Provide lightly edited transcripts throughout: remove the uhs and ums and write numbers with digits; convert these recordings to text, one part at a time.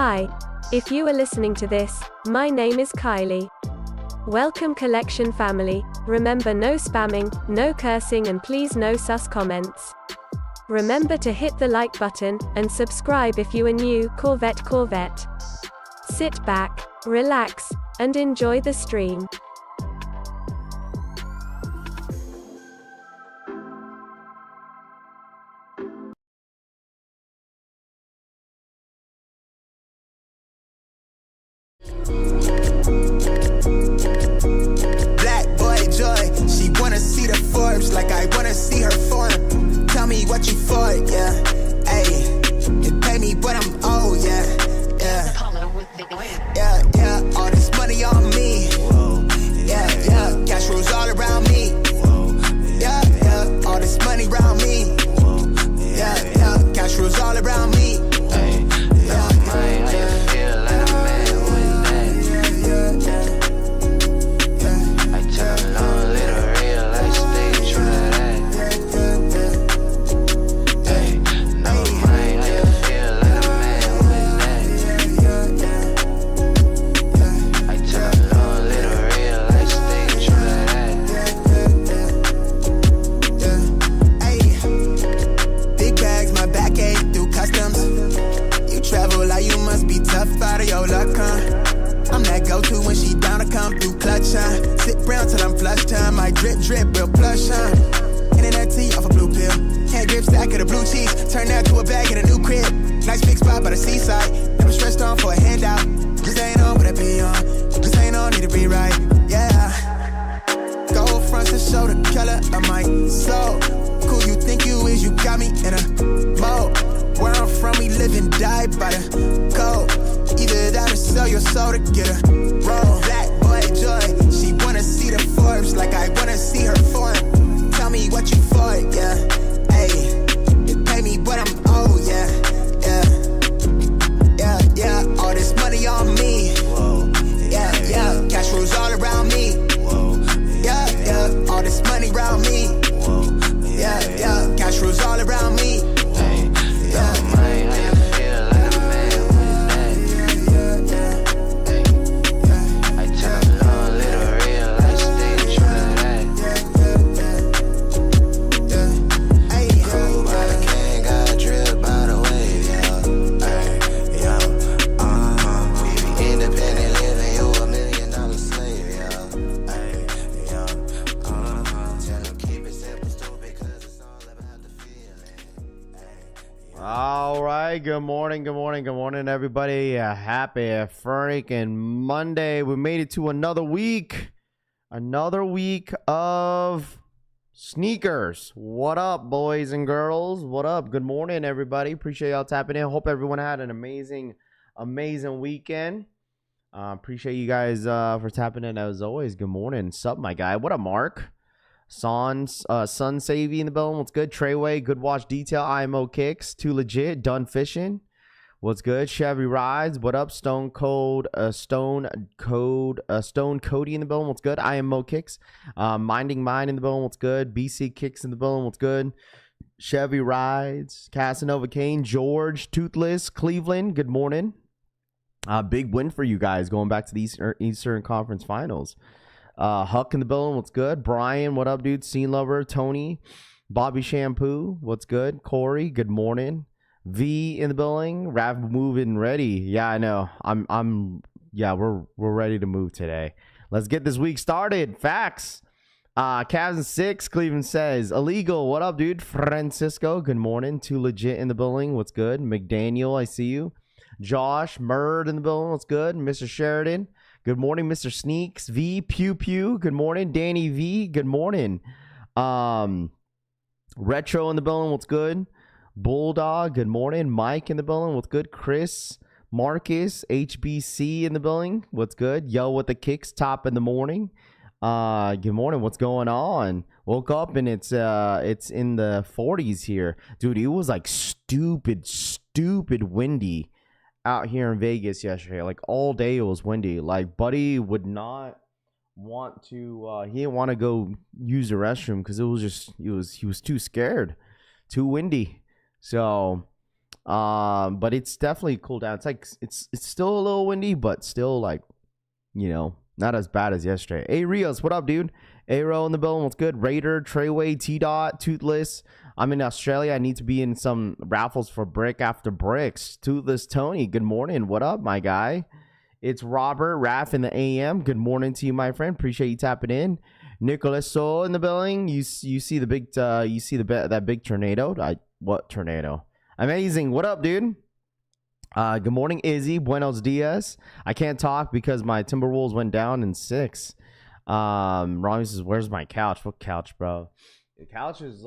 Hi, if you are listening to this, my name is Kylie. Welcome collection family. Remember, no spamming, no cursing, and please no sus comments. Remember to hit the like button and subscribe if you are new. Corvette. Sit back, relax, and enjoy the stream. Black boy joy, she wanna see the Forbes like I wanna see her form. Tell me what you for, yeah. Ayy, you pay me what I'm owed, yeah. Yeah, all this money on me. Yeah, cash rolls all around me. Yeah, all this money around me. Yeah, cash rolls all around me. Out of your luck, huh? I'm that go-to when she down to come through clutch, huh? Sit brown till I'm flush time. My drip, real plush, huh? Internet tea off a blue pill. Hand grip stack of the blue cheese. Turn that to a bag in a new crib. Nice big spot by the seaside. Never stressed on for a handout. Just ain't on what I be on. Just ain't on, need to be right, yeah. Gold fronts to show the color of my soul. Cool you think you is, you got me in a mode. Where I'm from, we live and die by the code. Either that or sell your soul to get a roll. Black boy joy, she wanna see the Forbes like I wanna see her form. Tell me what you for, yeah. Ayy, you pay me what I'm owed, yeah. Yeah, all this money on me. Yeah, cash rolls all around me. Yeah, all this money around me. Yeah, cash rolls all around me. Good morning, everybody. Happy freaking Monday. We made it to another week of sneakers. What up, boys and girls? What up? Good morning, everybody. Appreciate y'all tapping in. Hope everyone had an amazing weekend. Appreciate you guys for tapping in as always. Good morning. Sup, my guy? What up, Mark? Sun Savvy in the building. What's good? Treyway, good watch detail. IMO kicks. Too legit. Done fishing. What's good? Chevy rides. What up? Stone Cody in the building. What's good? IMO kicks. Minding Mine in the building. What's good? BC kicks in the building. What's good? Chevy rides. Casanova Kane. George Toothless. Cleveland. Good morning. Big win for you guys going back to the Eastern Conference Finals. Huck in the building, what's good? Brian, what up, dude? Scene Lover, Tony, Bobby Shampoo, what's good? Corey, good morning. V in the building, Rav moving ready. Yeah, I know. We're ready to move today. Let's get this week started. Facts. Cavs and 6, Cleveland says. Illegal, what up, dude? Francisco, good morning. Too legit in the building, what's good? McDaniel, I see you. Josh, Murd in the building, what's good? Mr. Sheridan. Good morning, Mr. Sneaks. V, Pew Pew. Good morning. Danny V. Good morning. Retro in the building. What's good? Bulldog. Good morning. Mike in the building. What's good? Chris. Marcus. HBC in the building. What's good? Yo with the kicks. Top in the morning. Good morning. What's going on? Woke up and it's in the 40s here. Dude, it was like stupid windy out here in Vegas yesterday. Like all day it was windy. Like Buddy would not want to he didn't want to go use the restroom because he was too scared, too windy. So But it's definitely cooled down. It's like it's still a little windy, but still like, you know, not as bad as yesterday. Hey Rios, what up, dude? Aero in the building, what's good? Raider, Treyway, T-Dot, Toothless. I'm in Australia. I need to be in some raffles for Brick After Bricks. Toothless Tony, good morning. What up, my guy? It's Robert Raff in the AM. Good morning to you, my friend. Appreciate you tapping in. Nicholas Soul in the building. You see the big that big tornado? What tornado? Amazing. What up, dude? Good morning, Izzy. Buenos dias. I can't talk because my Timberwolves went down in 6. Ronnie says, "Where's my couch?" What couch, bro? The couch is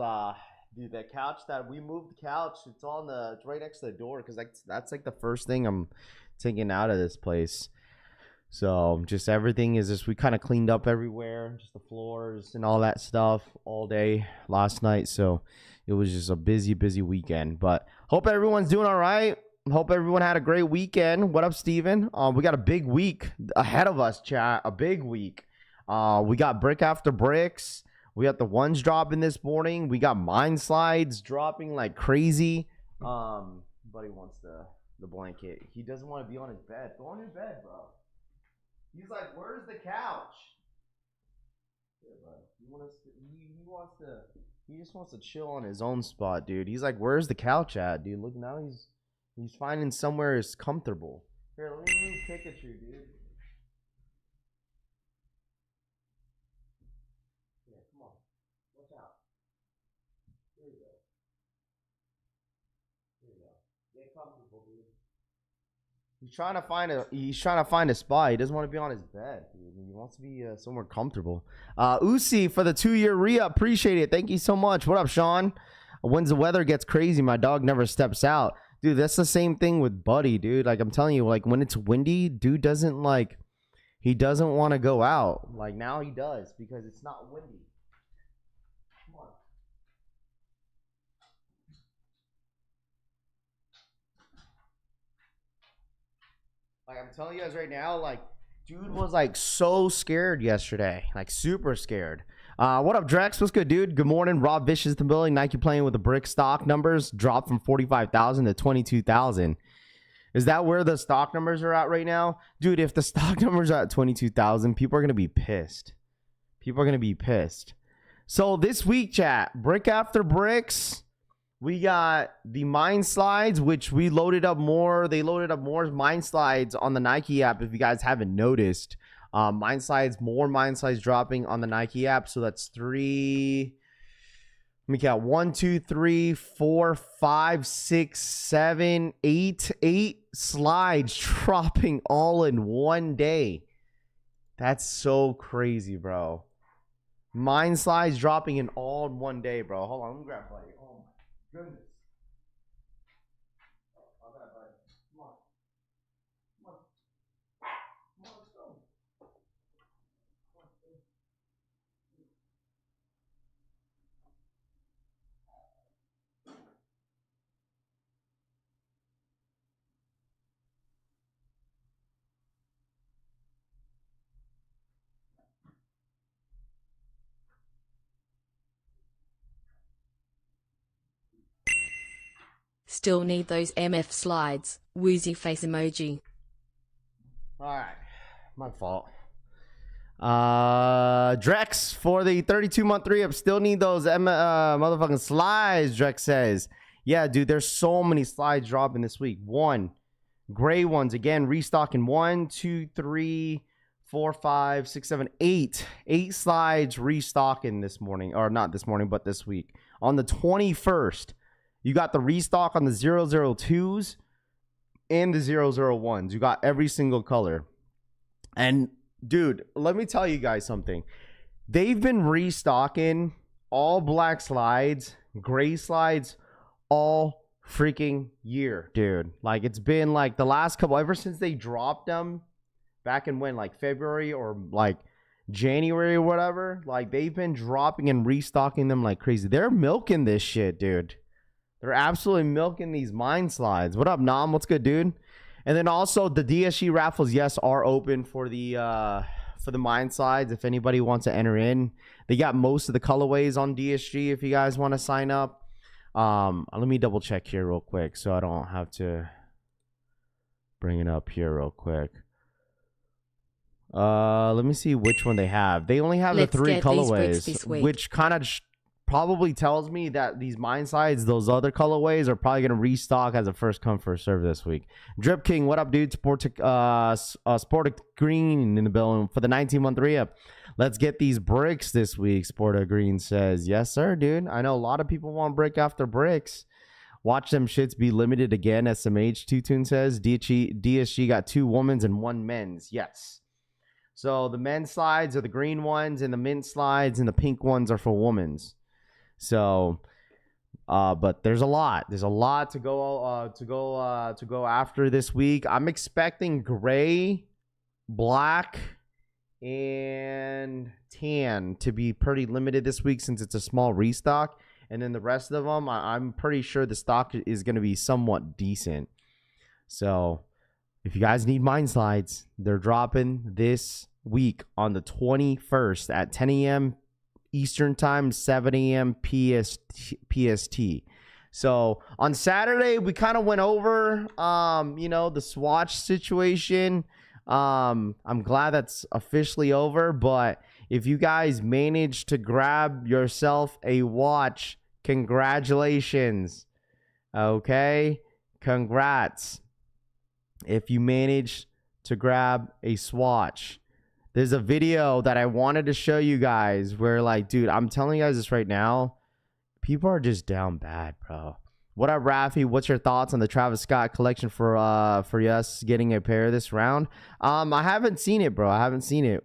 dude. The couch that we moved the couch. It's right next to the door because that's like the first thing I'm taking out of this place. So just everything is just we kind of cleaned up everywhere, just the floors and all that stuff all day last night. So it was just a busy we but hope everyone's doing all right. Hope everyone had a great weekend. What up, Steven? We got a big week ahead of us, chat. A big week. We got Brick After Bricks. We got the ones dropping this morning. We got mine slides dropping like crazy. Buddy wants the blanket. He doesn't want to be on his bed. Go on your bed, bro. He's like, "Where's the couch?" Yeah, bud. He just wants to chill on his own spot, dude. He's like, "Where's the couch at, dude?" Look, now he's finding somewhere is comfortable. Here, let me move Pikachu, dude. Yeah, come on. Watch out. There you go. There you go. Get comfortable, dude. He's trying to find a spot. He doesn't want to be on his bed, dude. He wants to be somewhere comfortable. Uzi for the 2-year re-up. Appreciate it. Thank you so much. What up, Sean? When the weather gets crazy, my dog never steps out. Dude, that's the same thing with Buddy, dude. Like I'm telling you, like when it's windy, dude doesn't want to go out. Like now he does because it's not windy. Come on. Like I'm telling you guys right now, like dude was like so scared yesterday, like super scared. What up, Drex? What's good, dude? Good morning. Rob Vicious in the building. Nike playing with the brick stock numbers dropped from 45,000 to 22,000. Is that where the stock numbers are at right now, dude? If the stock numbers are at 22,000, people are gonna be pissed. People are gonna be pissed. So this week, chat, Brick After Bricks. We got the mine slides, which we loaded up more. They loaded up more mine slides on the Nike app. If you guys haven't noticed, more mine slides dropping on the Nike app. So that's 3. Let me count. 1, 2, 3, 4, 5, 6, 7, 8. 8 slides dropping all in one day. That's so crazy, bro. Mine slides dropping in all in one day, bro. Hold on, let me grab a light. Goodness. Oh, bad, buddy. Come on. Come on. Come on, let's go. Still need those MF slides. Woozy face emoji. Alright. My fault. Drex for the 32-month re-up. Still need those motherfucking slides, Drex says. Yeah, dude, there's so many slides dropping this week. 1. Gray ones. Again, restocking 1, 2, 3, 4, 5, 6, 7, 8. 8 slides restocking this morning. Or not this morning, but this week. On the 21st. You got the restock on the 002s and the 001s. You got every single color. And, dude, let me tell you guys something. They've been restocking all black slides, gray slides, all freaking year, dude. Like, it's been, like, the last couple, ever since they dropped them back in when, like, February or, like, January or whatever. Like, they've been dropping and restocking them like crazy. They're milking this shit, dude. They're absolutely milking these mine slides. What up, Nam? What's good, dude? And then also the DSG raffles, yes, are open for the mine slides. If anybody wants to enter in, they got most of the colorways on DSG. If you guys want to sign up, Let me double check here real quick so I don't have to bring it up here real quick. Let me see which one they have. They only have Let's the 3 get these bricks this colorways, week. which kind of probably tells me that these mine slides, those other colorways, are probably gonna restock as a first come first serve this week. Drip King, what up, dude? Sport Green in the building for the 19-month re-up. Let's get these bricks this week. Sport Green says, yes, sir, dude. I know a lot of people want brick after bricks. Watch them shits be limited again. SMH Two-Tune says, DSG got 2 women's and 1 men's. Yes. So the men's slides are the green ones, and the mint slides and the pink ones are for women's. So, but there's a lot. There's a lot to go after this week. I'm expecting gray, black, and tan to be pretty limited this week since it's a small restock. And then the rest of them, I'm pretty sure the stock is going to be somewhat decent. So if you guys need mine slides, they're dropping this week on the 21st at 10 a.m. Eastern time, 7 a.m. PST. So on Saturday, we kind of went over, the Swatch situation. I'm glad that's officially over, but if you guys managed to grab yourself a watch, congratulations. Okay? Congrats. If you managed to grab a Swatch. There's a video that I wanted to show you guys where, like, dude, I'm telling you guys this right now. People are just down bad, bro. What up, Raffy? What's your thoughts on the Travis Scott collection for us getting a pair this round? I haven't seen it, bro. I haven't seen it.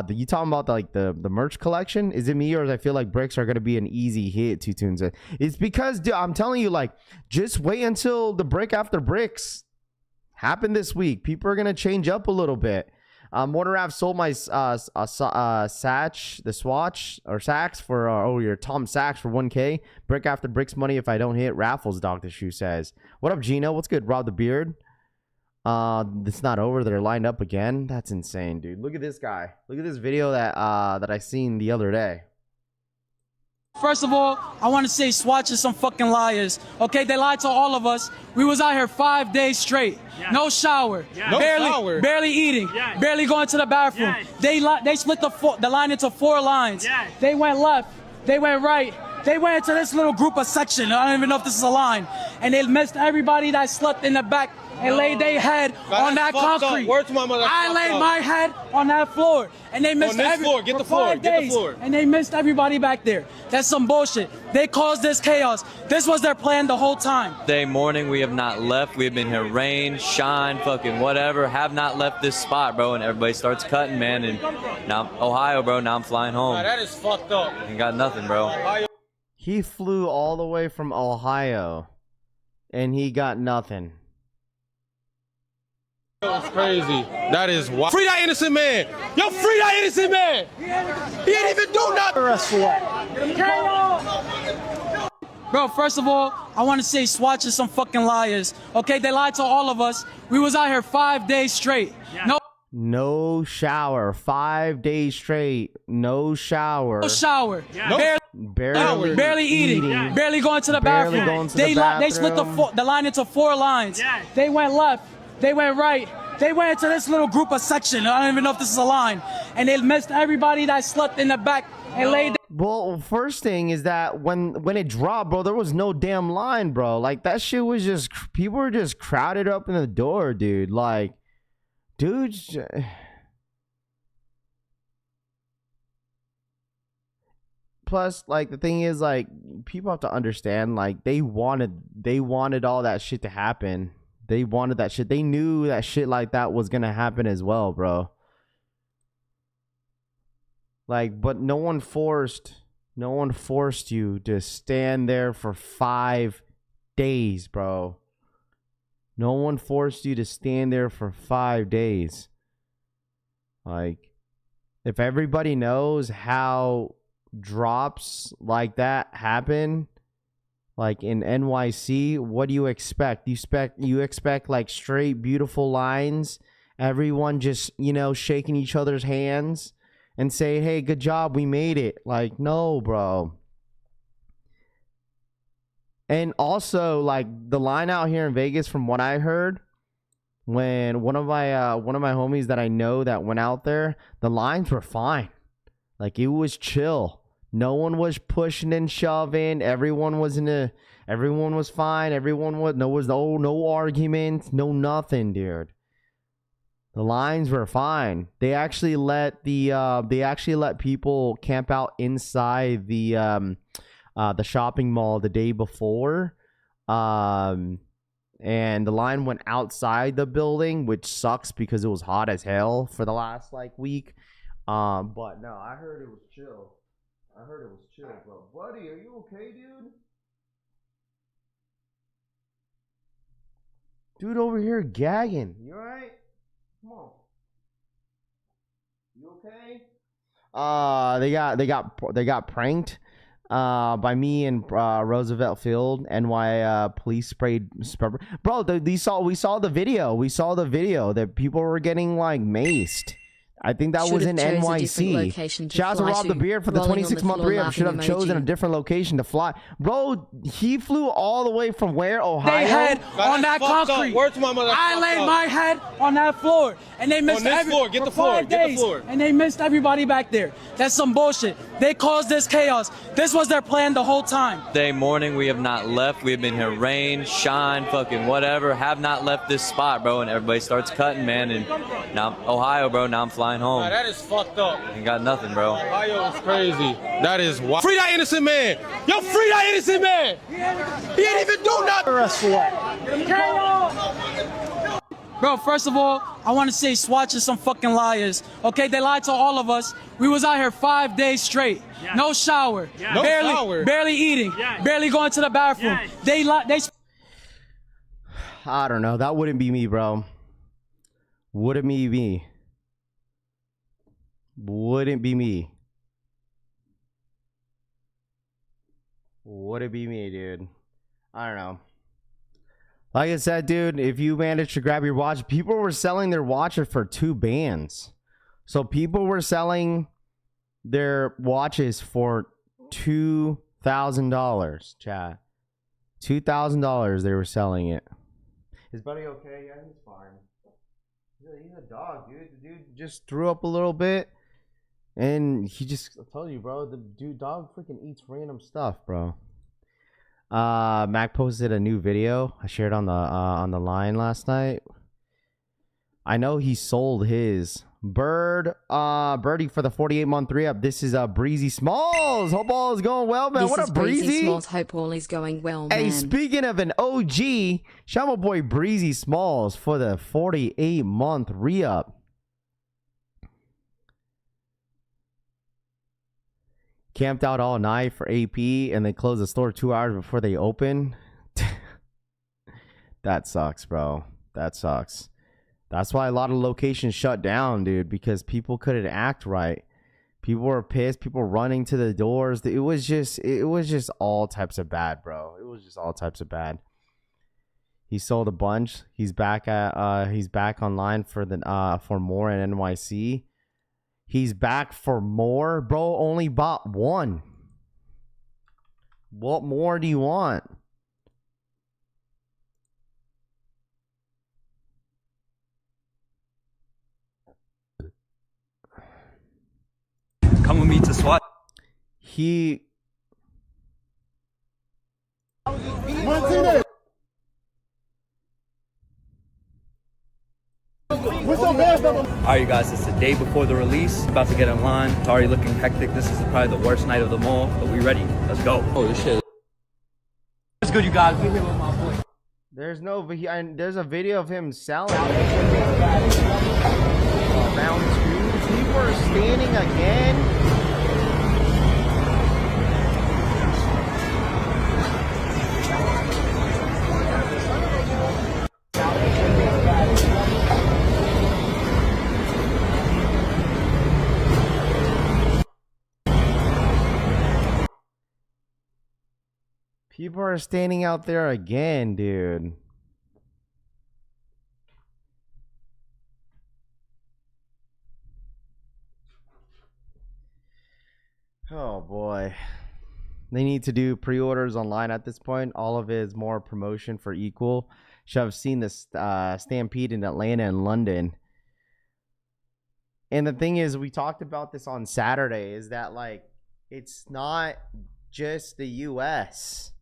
You talking about the merch collection? Is it me, or does I feel like bricks are gonna be an easy hit? Two Tunes. It's because, dude, I'm telling you, like, just wait until the brick after bricks happen this week. People are gonna change up a little bit. Mortaraf sold my Swatch or Saks for your Tom Saks for 1K. Brick after bricks money if I don't hit raffles. Dr. Shoe says. What up, Gino? What's good? Rob the Beard. It's not over. They're lined up again. That's insane, dude. Look at this guy. Look at this video that I seen the other day. First of all, I want to say Swatch is some fucking liars. Okay, they lied to all of us. We was out here 5 days straight. Yeah. No shower. Yeah. Barely eating. Yeah. Barely going to the bathroom. Yeah. They split the line into 4 lines. Yeah. They went left. They went right. They went into this little group of section. I don't even know if this is a line. And they missed everybody that slept in the back and laid their head on that concrete. I laid my head on that floor. And they missed everybody. Get the floor. Get the floor. And they missed everybody back there. That's some bullshit. They caused this chaos. This was their plan the whole time. Day morning, we have not left. We have been here, rain, shine, fucking whatever. Have not left this spot, bro. And everybody starts cutting, man. And now Ohio, bro. Now I'm flying home. That is fucked up. Ain't got nothing, bro. He flew all the way from Ohio, and he got nothing. That's crazy. That is wild. Free that innocent man. Yo, free that innocent man. He ain't even do nothing. Bro, first of all, I want to say Swatch is some fucking liars. Okay, they lied to all of us. We was out here 5 days straight. Yeah. No shower. 5 days straight. No shower. No shower. Yeah. Barely eating. Yeah. Barely going to the bathroom. They split the line into 4 lines. Yeah. They went left. They went right. They went into this little group of section. I don't even know if this is a line. And they missed everybody that slept in the back and laid. Well, first thing is that when it dropped, bro, there was no damn line, bro. Like, that shit was just, people were just crowded up in the door, dude. Like, dude. Plus, like, the thing is, like, people have to understand, like, they wanted all that shit to happen. They wanted that shit. They knew that shit like that was gonna happen as well, bro. Like, but no one forced you to stand there for 5 days, bro. No one forced you to stand there for 5 days. Like, if everybody knows how drops like that happen, like in NYC, what do you expect? You expect like straight beautiful lines, everyone just, shaking each other's hands and say, hey, good job, we made it. Like, no, bro. And also, like, the line out here in Vegas, from what I heard, when one of my homies that I know that went out there, the lines were fine. Like, it was chill. No one was pushing and shoving. Everyone was fine. No arguments, no nothing, dude. The lines were fine. They actually let people camp out inside the shopping mall the day before. And the line went outside the building, which sucks because it was hot as hell for the last like week. But no, I heard it was chill. Bro. Buddy, are you okay, dude? Dude over here gagging. You alright? Come on. You okay? They got pranked by me and Roosevelt Field. NY police sprayed. Bro, we saw the video. We saw the video that people were getting like maced. I think that was in NYC. Shouts to Rob the Beard for the 26-month re-up. Should have chosen a different location to fly. Bro, he flew all the way from where? Ohio? They head on that concrete. I laid my head on that floor. And they missed Get the floor. And they missed everybody back there. That's some bullshit. They caused this chaos. This was their plan the whole time. Day morning, we have not left. We have been here, rain, shine, fucking whatever. Have not left this spot, bro. And everybody starts cutting, man. And now Ohio, bro. Now I'm flying home. Nah, that is fucked up. Ain't got nothing, bro. Ohio is crazy. That is wild. Free that innocent man. Yo, free that innocent man. He ain't even do nothing. Bro, first of all, I want to say Swatch is some fucking liars. Okay, they lied to all of us. We was out here 5 days straight. Yeah. No shower. Yeah. Barely eating. Yeah. Barely going to the bathroom. Yeah. I don't know. That wouldn't be me, bro. Wouldn't be me. Wouldn't be me. Would it be me, dude? I don't know. Like I said, dude, if you managed to grab your watch, people were selling their watches for 2 bands. So people were selling their watches for $2,000, chat. $2,000 they were selling it. Is Buddy okay? Yeah, he's fine. He's a dog, dude. The dude just threw up a little bit. And he just, I told you, bro, the dog freaking eats random stuff, bro. Mac posted a new video I shared on the line last night. I know he sold his Birdie for the 48-month re-up. This is Breezy Smalls. Hope all is going well, man. What up, Breezy Smalls. Hope all is going well, man. Hey, speaking of an OG, shout my boy Breezy Smalls for the 48-month re-up. Camped out all night for AP and they closed the store 2 hours before they open. That sucks, bro. That sucks. That's why a lot of locations shut down, dude, because people couldn't act right. People were pissed. People were running to the doors. It was just all types of bad, bro. It was just all types of bad. He sold a bunch. He's back online for more in NYC. He's back for more. Bro, only bought one. What more do you want? Come with me to Swatch. Alright, you guys, it's the day before the release. About to get in line. It's already looking hectic. This is probably the worst night of them all, but we ready. Let's go. Oh, this shit. It's good, you guys. We're here with my boy. There's a video of him selling. Round 2. People are standing again. People are standing out there again, dude. Oh boy. They need to do pre-orders online at this point. All of it is more promotion for equal. Should have seen this Stampede in Atlanta and London. And the thing is, we talked about this on Saturday, is that, like, it's not just the US.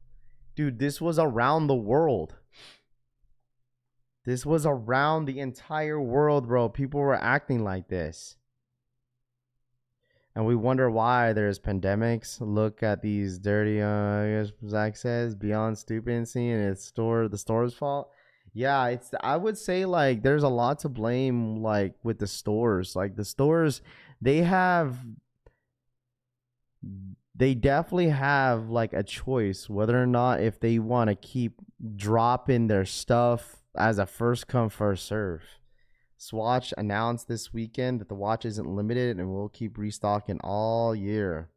Dude, this was around the world. This was around the entire world, bro. People were acting like this. And we wonder why there's pandemics. Look at these dirty, I guess Zach says, beyond stupidency, and it's the store's fault. Yeah, I would say, like, there's a lot to blame, like, with the stores. Like, the stores, they definitely have, like, a choice whether or not if they want to keep dropping their stuff as a first come first serve. Swatch announced this weekend that the watch isn't limited and will keep restocking all year.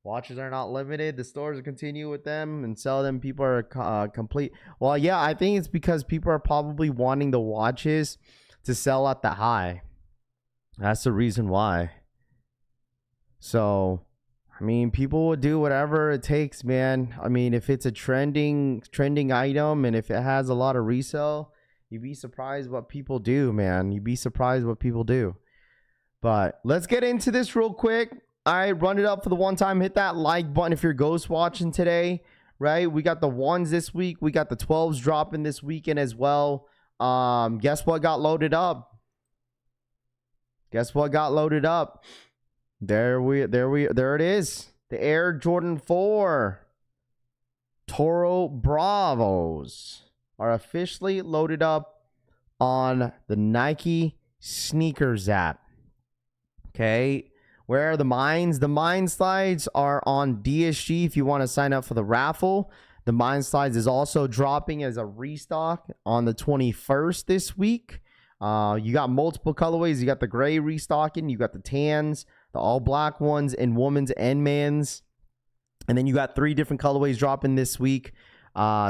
Watches are not limited. The stores continue with them and sell them. People are complete. Well, yeah, I think it's because people are probably wanting the watches to sell at the high. That's the reason why. So, I mean, people will do whatever it takes, man. I mean, if it's a trending item and if it has a lot of resale, you'd be surprised what people do, man. You'd be surprised what people do. But let's get into this real quick. All right, run it up for the one time. Hit that like button if you're ghost watching today, right? We got the 1s this week. We got the 12s dropping this weekend as well. Guess what got loaded up? Guess what got loaded up? There it is. The Air Jordan 4 Toro Bravos are officially loaded up on the Nike sneakers app. Okay. Where are the mines? The mine slides are on DSG if you want to sign up for the raffle. The mine slides is also dropping as a restock on the 21st this week. You got multiple colorways. You got the gray restocking. You got the tans, the all black ones in women's and men's. And then you got 3 different colorways dropping this week.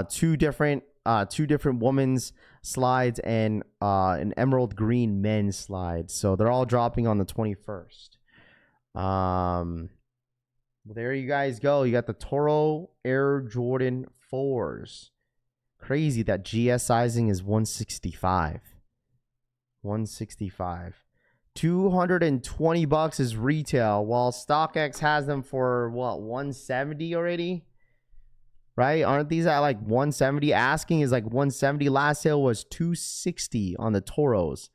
Two different women's slides and an emerald green men's slide. So they're all dropping on the 21st. There you guys go. You got the Toro Air Jordan 4s. Crazy that GS sizing is 165. 165. $220 is retail, while StockX has them for what, 170 already? Right? Aren't these at like 170? Asking is like 170. Last sale was 260 on the Toros.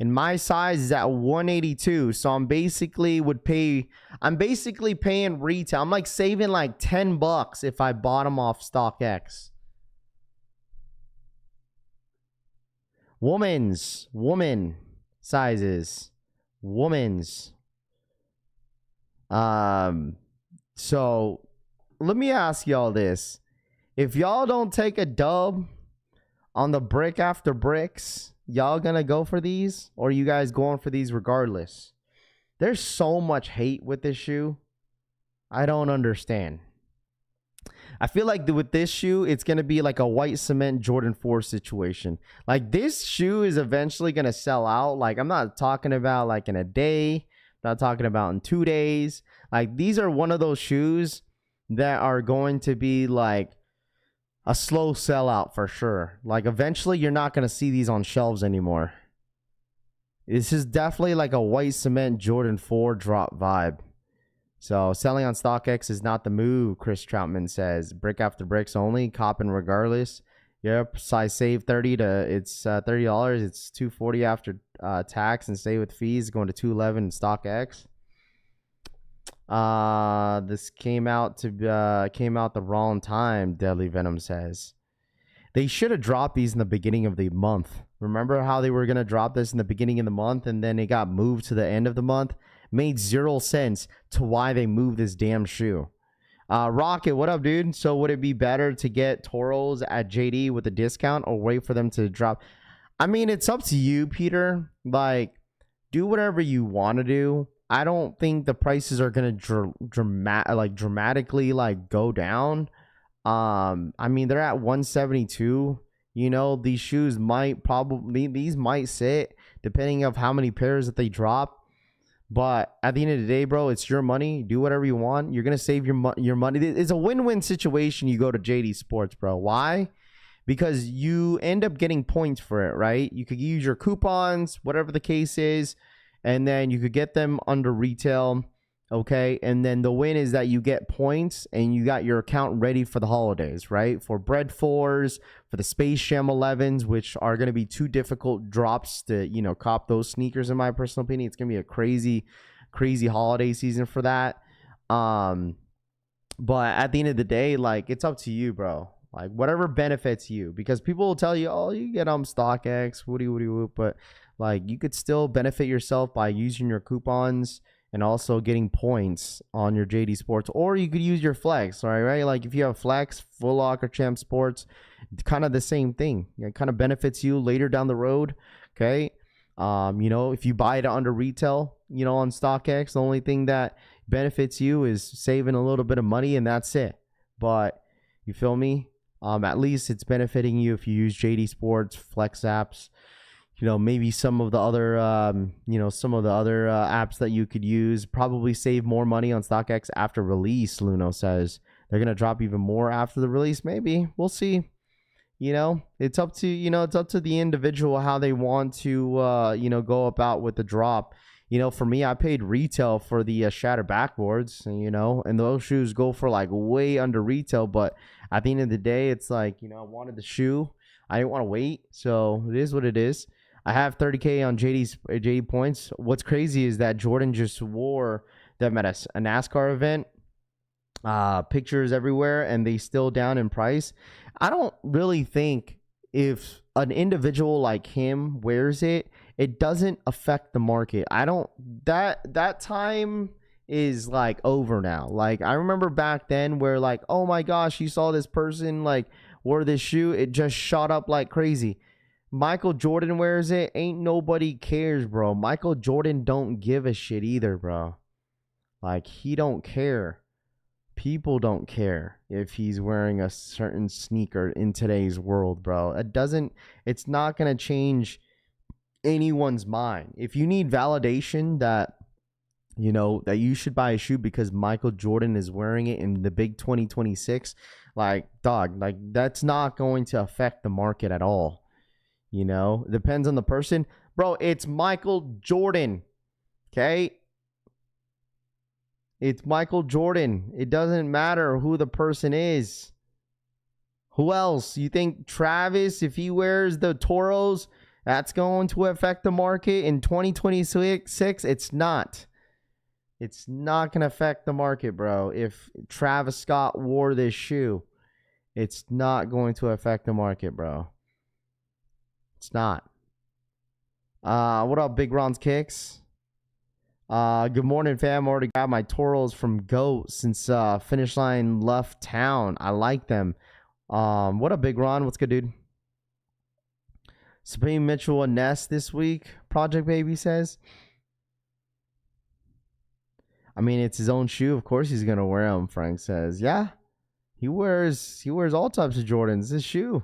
And my size is at 182. So I'm basically paying retail. I'm like saving like $10 if I bought them off StockX. Woman sizes. Women's. So let me ask y'all this. If y'all don't take a dub on the brick after bricks, y'all gonna go for these, or are you guys going for these regardless? There's so much hate with this shoe. I don't understand. I feel like with this shoe, it's gonna be like a white cement Jordan 4 situation. Like, this shoe is eventually gonna sell out. Like, I'm not talking about like in a day. I'm not talking about in 2 days. Like, these are one of those shoes that are going to be like a slow sellout for sure. Like, eventually you're not going to see these on shelves anymore. This is definitely like a white cement Jordan 4 drop vibe. So selling on StockX is not the move, Chris Troutman says. Brick after bricks only, copping regardless. Yep, size save $30. It's $30. It's $240 after tax and stay with fees, going to $211 in StockX. This came out the wrong time, Deadly Venom says. They should have dropped these in the beginning of the month. Remember how they were going to drop this in the beginning of the month and then it got moved to the end of the month? Made zero sense to why they moved this damn shoe. Rocket, what up, dude? So would it be better to get Toros at JD with a discount or wait for them to drop? I mean, it's up to you, Peter. Like, do whatever you want to do. I don't think the prices are gonna dramatically like go down. I mean, they're at 172. You know, these shoes might sit depending of how many pairs that they drop. But at the end of the day, bro, it's your money. Do whatever you want. You're gonna save your money. It's a win-win situation. You go to JD Sports, bro. Why? Because you end up getting points for it, right? You could use your coupons, whatever the case is, and then you could get them under retail. Okay, and then the win is that you get points and you got your account ready for the holidays, right? For Bread 4s, for the Space Jam 11s, which are going to be too difficult drops to, you know, cop those sneakers, in my personal opinion. It's going to be a crazy holiday season for that. But at the end of the day, like, it's up to you, bro. Like, whatever benefits you, because people will tell you, oh, you get StockX, woody whoop, but like, you could still benefit yourself by using your coupons and also getting points on your JD Sports, or you could use your Flex, right? Like if you have Flex, Full Lock, or Champ Sports, it's kind of the same thing. It kind of benefits you later down the road, okay? You know, if you buy it under retail, you know, on StockX, the only thing that benefits you is saving a little bit of money, and that's it. But you feel me? At least it's benefiting you if you use JD Sports, Flex apps. You know, maybe some of the other, apps that you could use. Probably save more money on StockX after release, Luno says. They're going to drop even more after the release. Maybe. We'll see. You know, it's up to the individual how they want to, go about with the drop. You know, for me, I paid retail for the Shatter backboards, and those shoes go for like way under retail. But at the end of the day, it's like, I wanted the shoe. I didn't want to wait. So it is what it is. I have 30K on JD points. What's crazy is that Jordan just wore them at a NASCAR event. Pictures everywhere, and they still down in price. I don't really think if an individual like him wears it, it doesn't affect the market. That time is like over now. Like, I remember back then where like, oh my gosh, you saw this person like wore this shoe, it just shot up like crazy. Michael Jordan wears it, ain't nobody cares, bro. Michael Jordan don't give a shit either, bro. Like, he don't care. People don't care if he's wearing a certain sneaker in today's world, bro. It's not going to change anyone's mind. If you need validation that, that you should buy a shoe because Michael Jordan is wearing it in the big 2026, like, dog, like, that's not going to affect the market at all. Depends on the person. Bro, it's Michael Jordan. Okay? It's Michael Jordan. It doesn't matter who the person is. Who else? You think Travis, if he wears the Toros, that's going to affect the market in 2026? It's not. It's not going to affect the market, bro. If Travis Scott wore this shoe, it's not going to affect the market, bro. It's not. What up, Big Ron's Kicks? Good morning, fam. Already got my Toros from GOAT since Finish Line left town. I like them. What up, Big Ron? What's good, dude? Supreme Mitchell and Ness this week, Project Baby says. I mean, it's his own shoe. Of course he's gonna wear them, Frank says. Yeah. He wears all types of Jordans. It's his shoe.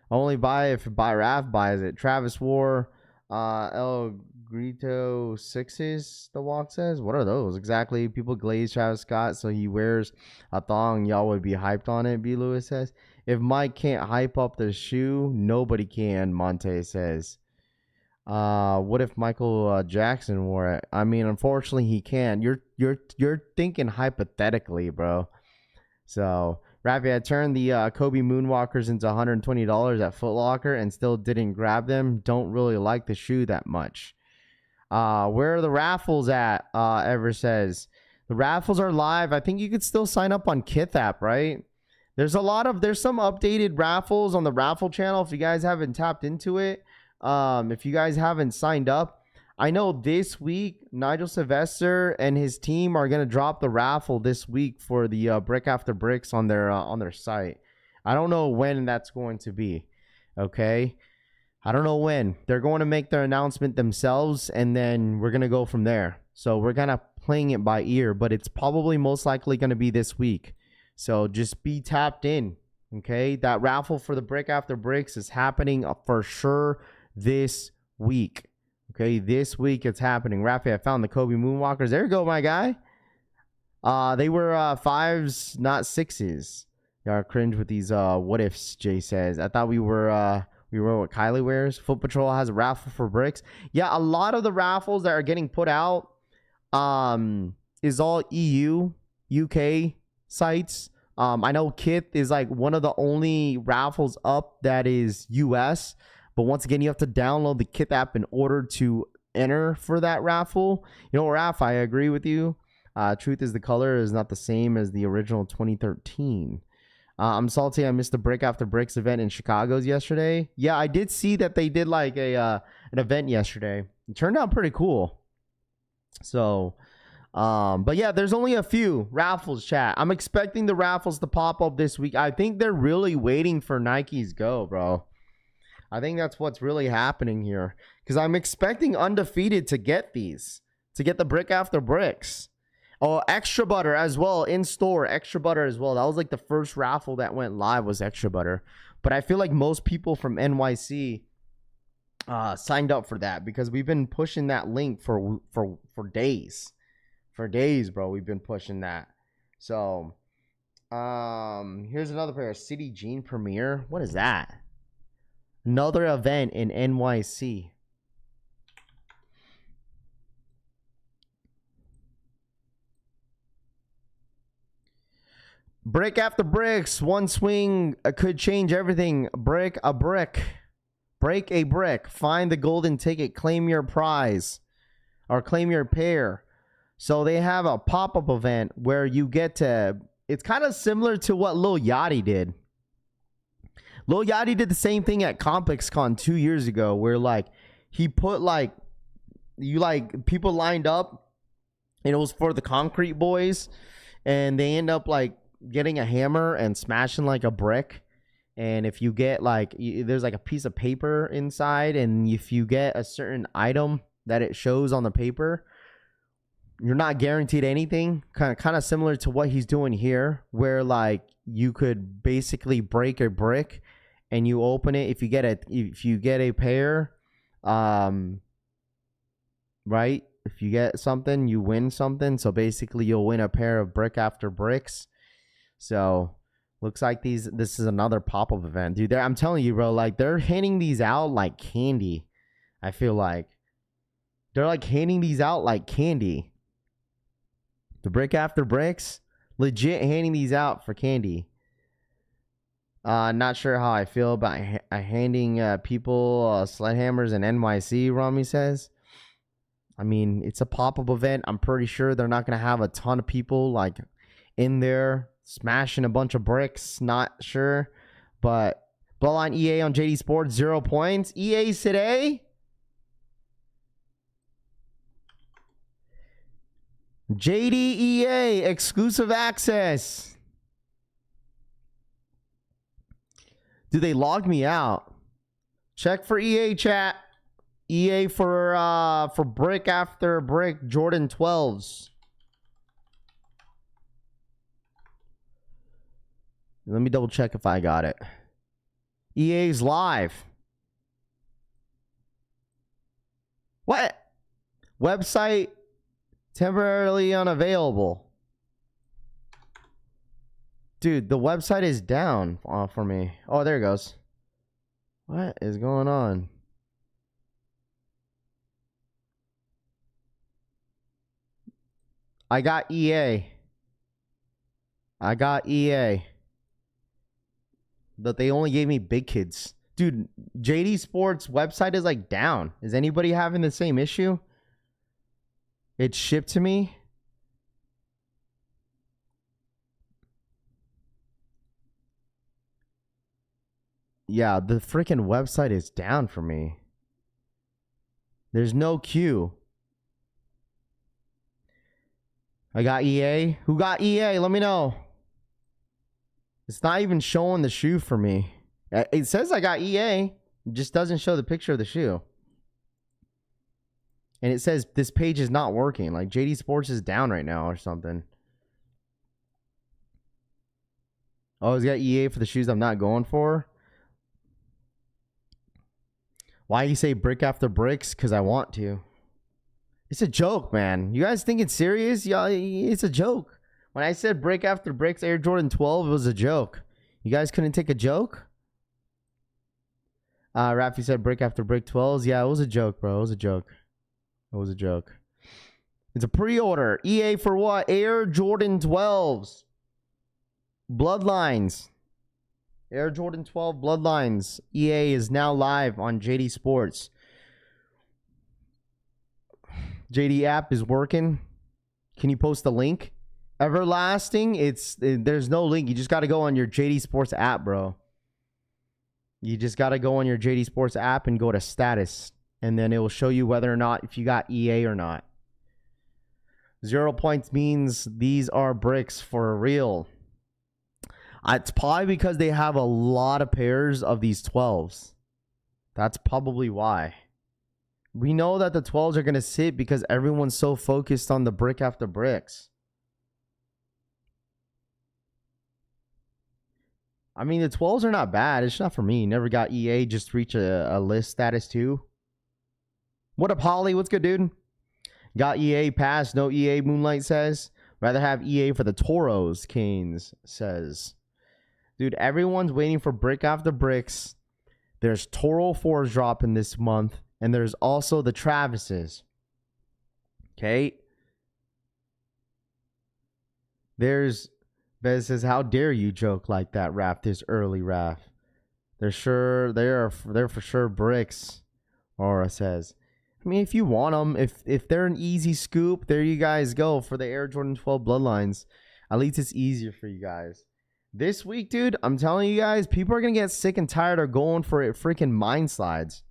Only buy if Raph buys it. Travis wore El Grito 6s, the walk says. What are those exactly? People glaze Travis Scott so he wears a thong. Y'all would be hyped on it, B. Lewis says. If Mike can't hype up the shoe, nobody can, Monte says. What if Michael Jackson wore it? I mean, unfortunately he can. You're thinking hypothetically, bro. So Rafi, I turned the Kobe Moonwalkers into $120 at Foot Locker and still didn't grab them. Don't really like the shoe that much. Where are the raffles at? Ever says. The raffles are live. I think you could still sign up on Kith app, right? There's some updated raffles on the raffle channel if you guys haven't tapped into it. If you guys haven't signed up, I know this week Nigel Sylvester and his team are gonna drop the raffle this week for the Brick After Bricks on their site. I don't know when that's going to be. Okay, I don't know when. They're going to make their announcement themselves, and then we're gonna go from there. So we're kind of playing it by ear, but it's probably most likely gonna be this week. So just be tapped in. Okay, that raffle for the Brick After Bricks is happening for sure this week. Okay, this week it's happening. Raffy, I found the Kobe Moonwalkers. There you go, my guy. They were 5s, not 6s. Y'all cringe with these what ifs, Jay says. I thought we were what Kylie wears. Foot Patrol has a raffle for bricks. Yeah, a lot of the raffles that are getting put out is all EU, UK sites. I know Kith is like one of the only raffles up that is US. But once again, you have to download the Kith app in order to enter for that raffle. You know, Raph, I agree with you. Truth is the color is not the same as the original 2013. I'm salty I missed the Brick After Bricks event in Chicago's yesterday. Yeah, I did see that they did like an event yesterday. It turned out pretty cool. So, but yeah, there's only a few raffles, chat. I'm expecting the raffles to pop up this week. I think they're really waiting for Nike's go, bro. I think that's what's really happening here. Because I'm expecting Undefeated to get these. To get the Brick After Bricks. Oh, Extra Butter as well. In store, Extra Butter as well. That was like the first raffle that went live was Extra Butter. But I feel like most people from NYC signed up for that. Because we've been pushing that link for days. For days, bro. We've been pushing that. So, here's another pair. City Jean Premiere. What is that? Another event in NYC. Brick After Bricks. One swing could change everything. Break a brick. Break a brick. Find the golden ticket. Claim your prize. Or claim your pair. So they have a pop-up event where you get to... It's kind of similar to what Lil Yachty did. Lil Yachty did the same thing at ComplexCon 2 years ago where like he put like people lined up and it was for the Concrete Boys and they end up like getting a hammer and smashing like a brick. And if you get like there's like a piece of paper inside and if you get a certain item that it shows on the paper, you're not guaranteed anything. Kind of similar to what he's doing here where like you could basically break a brick and you open it. If you get a pair, right? If you get something, you win something. So basically you'll win a pair of Brick After Bricks. So looks like this is another pop-up event. Dude, I'm telling you, bro, like they're handing these out like candy. I feel like they're like handing these out like candy. The Brick After Bricks, legit handing these out for candy. Not sure how I feel about handing people sledgehammers in NYC, Rami says. I mean, it's a pop-up event. I'm pretty sure they're not going to have a ton of people like in there smashing a bunch of bricks. Not sure. But Bloodline EA on JD Sports, 0 points. EA's today. JDEA exclusive access. Dude, they logged me out. Check for EA, chat. EA for Brick After Brick Jordan 12s. Let me double check if I got it. EA's live. What? Website temporarily unavailable. Dude, the website is down for me. Oh, there it goes. What is going on? I got EA. But they only gave me big kids. Dude, JD Sports website is like down. Is anybody having the same issue? It shipped to me. Yeah, the freaking website is down for me. There's no queue. I got EA. Who got EA? Let me know. It's not even showing the shoe for me. It says I got EA. It just doesn't show the picture of the shoe. And it says this page is not working. Like JD Sports is down right now or something. Oh, it's got EA for the shoes I'm not going for. Why you say brick after bricks? Because I want to. It's a joke, man. You guys think it's serious? Yeah, it's a joke. When I said brick after bricks, Air Jordan 12, it was a joke. You guys couldn't take a joke? Rafi said brick after brick 12s. Yeah, it was a joke, bro. It was a joke. It was a joke. It's a pre-order. EA for what? Air Jordan 12s. Bloodlines. Air Jordan 12 Bloodlines. EA is now live on JD Sports. JD app is working. Can you post the link? Everlasting, there's no link. You just got to go on your JD Sports app, bro. You just got to go on your JD Sports app and go to status, and then it will show you whether or not if you got EA or not. 0 points means these are bricks for real. It's probably because they have a lot of pairs of these 12s. That's probably why. We know that the 12s are going to sit because everyone's so focused on the brick after bricks. I mean, the 12s are not bad. It's not for me. Never got EA. Just reach a list status too. What up, Holly? What's good, dude? Got EA pass. No EA, Moonlight says. Rather have EA for the Toros, Canes says. Dude, everyone's waiting for brick after bricks. There's Toro 4s dropping this month. And there's also the Travises. Okay. There's Bez says, how dare you joke like that, Raph, this early, Raph. They're for sure bricks, Aura says. I mean, if you want them, if they're an easy scoop, there you guys go for the Air Jordan 12 Bloodlines. At least it's easier for you guys. This week, dude, I'm telling you guys, people are going to get sick and tired of going for it freaking mine slides.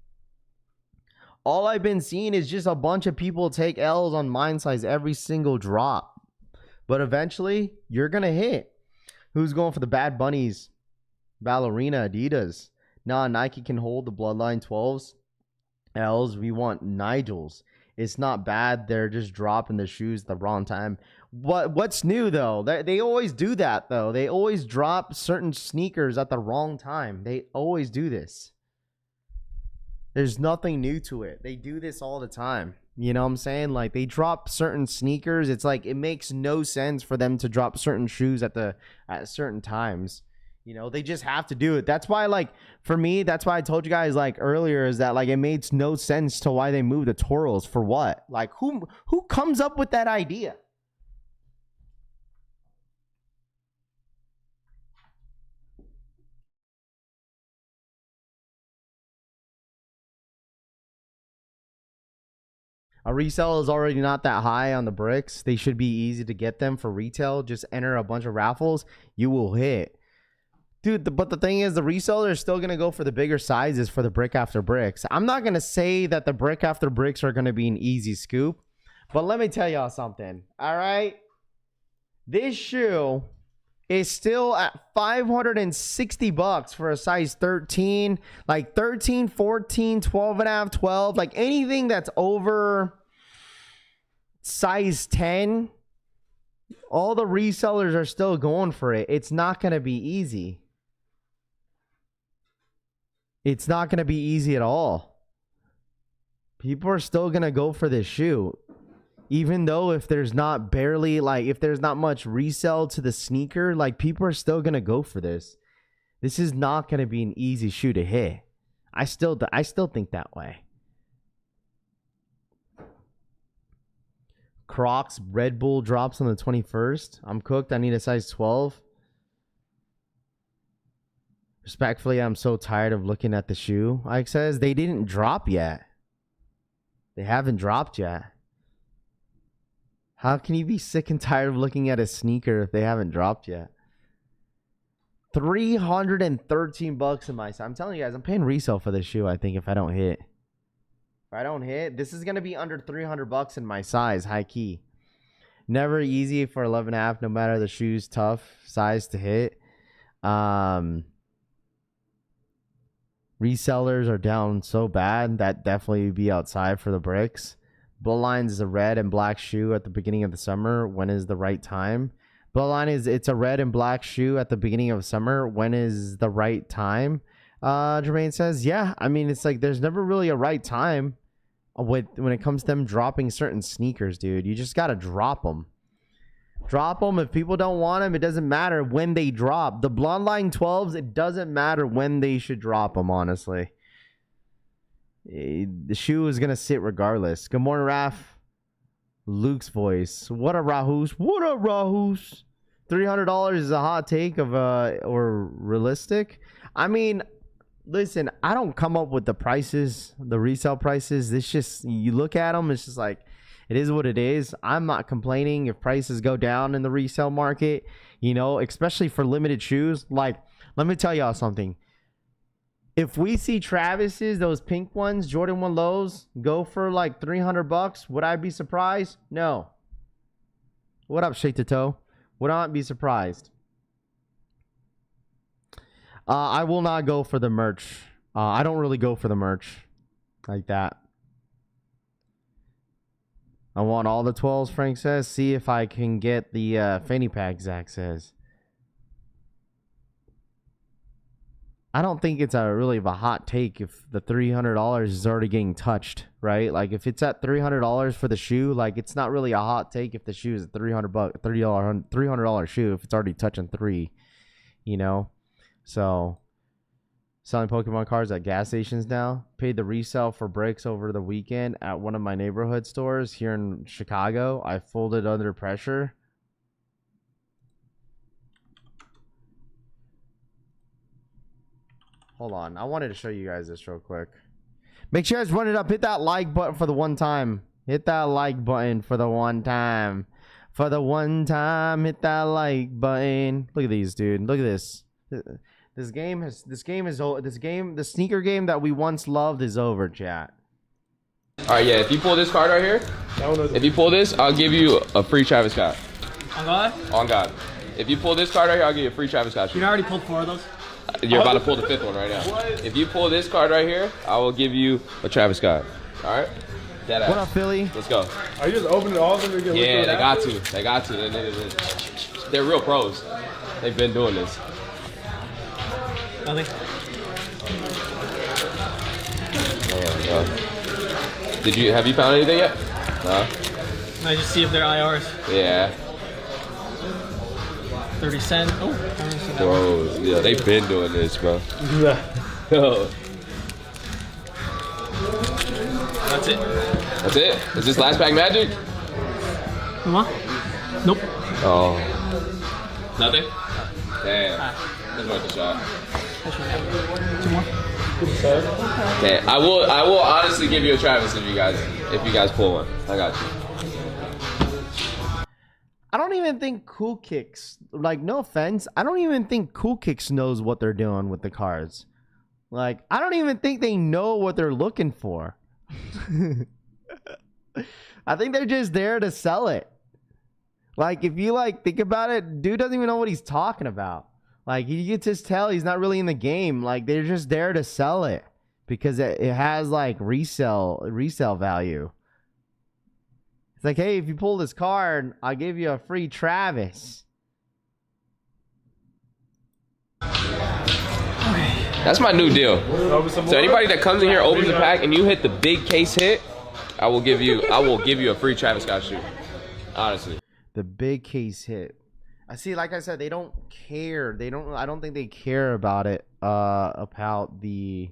All I've been seeing is just a bunch of people take L's on mine slides every single drop. But eventually, you're going to hit. Who's going for the Bad Bunnies? Ballerina, Adidas. Nah, Nike can hold the Bloodline 12s. L's, we want Nigels. It's not bad. They're just dropping the shoes at the wrong time. What's new, though? They always do that, though. They always drop certain sneakers at the wrong time. They always do this. There's nothing new to it. They do this all the time. You know what I'm saying? Like, they drop certain sneakers. It's like, it makes no sense for them to drop certain shoes at certain times. You know, they just have to do it. That's why, like, for me, that's why I told you guys, like, earlier, is that, like, it makes no sense to why they moved the Toros. For what? Like, who comes up with that idea? A resale is already not that high on the bricks. They should be easy to get them for retail. Just enter a bunch of raffles. You will hit. Dude, but the thing is, the resellers are still going to go for the bigger sizes for the brick after bricks. I'm not going to say that the brick after bricks are going to be an easy scoop. But let me tell y'all something. All right? This shoe is still at $560 for a size 13, like 13, 14, 12 and a half, 12, like anything that's over size 10, all the resellers are still going for it. It's not going to be easy. It's not going to be easy at all. People are still going to go for this shoe. Even though if there's not much resell to the sneaker, like, people are still going to go for this. This is not going to be an easy shoe to hit. I still think that way. Crocs Red Bull drops on the 21st. I'm cooked. I need a size 12. Respectfully, I'm so tired of looking at the shoe. Ike says they didn't drop yet. They haven't dropped yet. How can you be sick and tired of looking at a sneaker if they haven't dropped yet? $313 in my size. I'm telling you guys, I'm paying resale for this shoe, I think, if I don't hit. If I don't hit, this is going to be under $300 in my size, high key. Never easy for 11.5, no matter the shoe's tough size to hit. Resellers are down so bad that definitely would be outside for the bricks. Bloodlines is a red and black shoe at the beginning of the summer. When is the right time? Bloodline it's a red and black shoe at the beginning of summer. When is the right time? Jermaine says, yeah, I mean, it's like there's never really a right time when it comes to them dropping certain sneakers, dude. You just got to drop them. Drop them. If people don't want them, it doesn't matter when they drop. The Blonde Line 12s, it doesn't matter when they should drop them, honestly. The shoe is going to sit regardless. Good morning, Raph. Luke's voice. What up, Rahus? What up, Rahus? $300 is a hot take of or realistic. I mean, listen, I don't come up with the prices, the resale prices. It's just, you look at them, it's just like, it is what it is. I'm not complaining if prices go down in the resale market, you know, especially for limited shoes. Like, let me tell y'all something. If we see Travis's, those pink ones, Jordan 1 lows, go for like $300, would I be surprised? No. What up, Shake the Toe? Would not be surprised. I will not go for the merch. I don't really go for the merch like that. I want all the 12s, Frank says. See if I can get the fanny pack, Zach says. I don't think it's really of a hot take if the $300 is already getting touched, right? Like if it's at $300 for the shoe, like it's not really a hot take if the shoe is a $300 shoe if it's already touching $300, you know? So selling Pokemon cards at gas stations now. Paid the resale for bricks over the weekend at one of my neighborhood stores here in Chicago. I folded under pressure. Hold on. I wanted to show you guys this real quick. Make sure you guys run it up. Hit that like button for the one time. Hit that like button for the one time. For the one time, hit that like button. Look at these, dude. Look at this. The sneaker game that we once loved is over, chat. All right, yeah. If you pull this card right here, if you pull this, I'll give you a free Travis Scott. On God? On God. If you pull this card right here, I'll give you a free Travis Scott. You already pulled 4 of those? You're about to pull the 5th one right now. If you pull this card right here, I will give you a Travis Scott. All right? What up, Philly? Let's go. Are you just opening all of them to get Yeah, they got to. They got to. They're real pros. They've been doing this. Nothing. Have you found anything yet? No. I just see if they're IRs. Yeah. 30 cents. Oh, bro, yeah, they've been doing this, bro. That's it. That's it? Is this last pack magic? What? Nope. Oh. Nothing? Damn. That's worth a shot. 2 more. Okay, I will honestly give you a Travis if you guys pull one. I got you. I don't even think Cool Kicks, like, no offense, I don't even think Cool Kicks knows what they're doing with the cards. Like, I don't even think they know what they're looking for. I think they're just there to sell it. Like, if you, like, think about it, dude doesn't even know what he's talking about. Like, you can just tell he's not really in the game. Like, they're just there to sell it because it has, like, resale value. It's like, hey, if you pull this card, I'll give you a free Travis. That's my new deal. So anybody that comes in here, opens the pack, and you hit the big case hit, I will give you a free Travis Scott shoe. Honestly. The big case hit. I see, like I said, they don't care. I don't think they care about it, about the,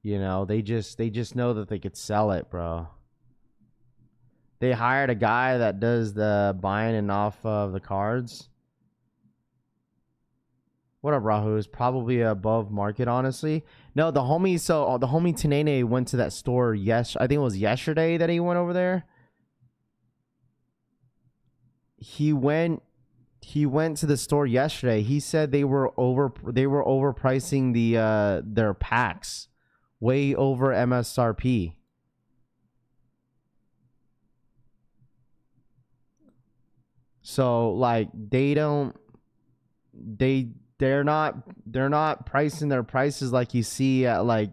you know, they just know that they could sell it, bro. They hired a guy that does the buying and off of the cards. What up, Rahu? Is probably above market, honestly. No, the homie Tanene went to that store. Yes, I think it was yesterday that he went over there. He went to the store yesterday. He said they were overpricing their packs, way over MSRP. So like they're not pricing their prices like you see at like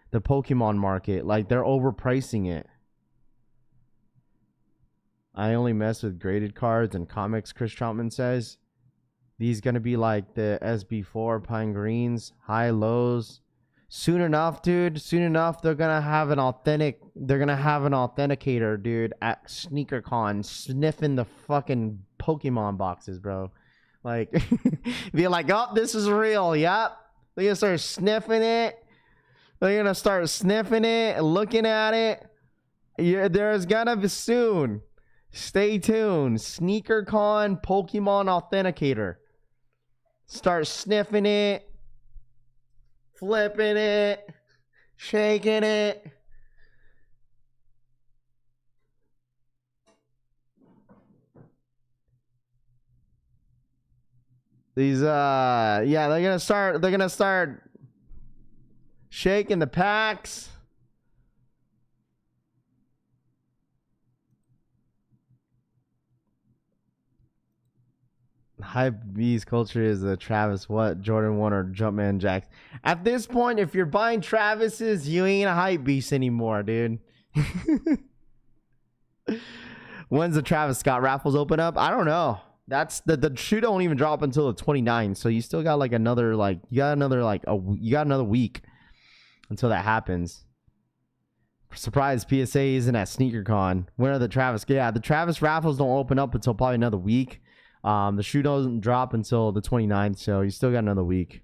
the Pokemon market. Like they're overpricing it. I only mess with graded cards and comics, Chris Troutman says. These gonna be like the SB4 pine greens, high lows. Soon enough, dude. Soon enough, they're gonna have an authenticator, dude, at SneakerCon sniffing the fucking Pokemon boxes, bro. Like, be like, oh, this is real. Yep. They're gonna start sniffing it. They're gonna start sniffing it, looking at it. There's gonna be soon. Stay tuned. SneakerCon Pokemon authenticator. Start sniffing it, flipping it, shaking it. These yeah, they're gonna start shaking the packs. Hype Beast culture is a Travis what, Jordan 1 or Jumpman Jacks. At this point, if you're buying Travis's, you ain't a Hype Beast anymore, dude. When's the Travis Scott raffles open up? I don't know. That's the shoe don't even drop until the 29th, so you still got like another week until that happens. Surprise, PSA isn't at SneakerCon. When are the Travis? Yeah, the Travis raffles don't open up until probably another week. The shoe doesn't drop until the 29th, so you still got another week.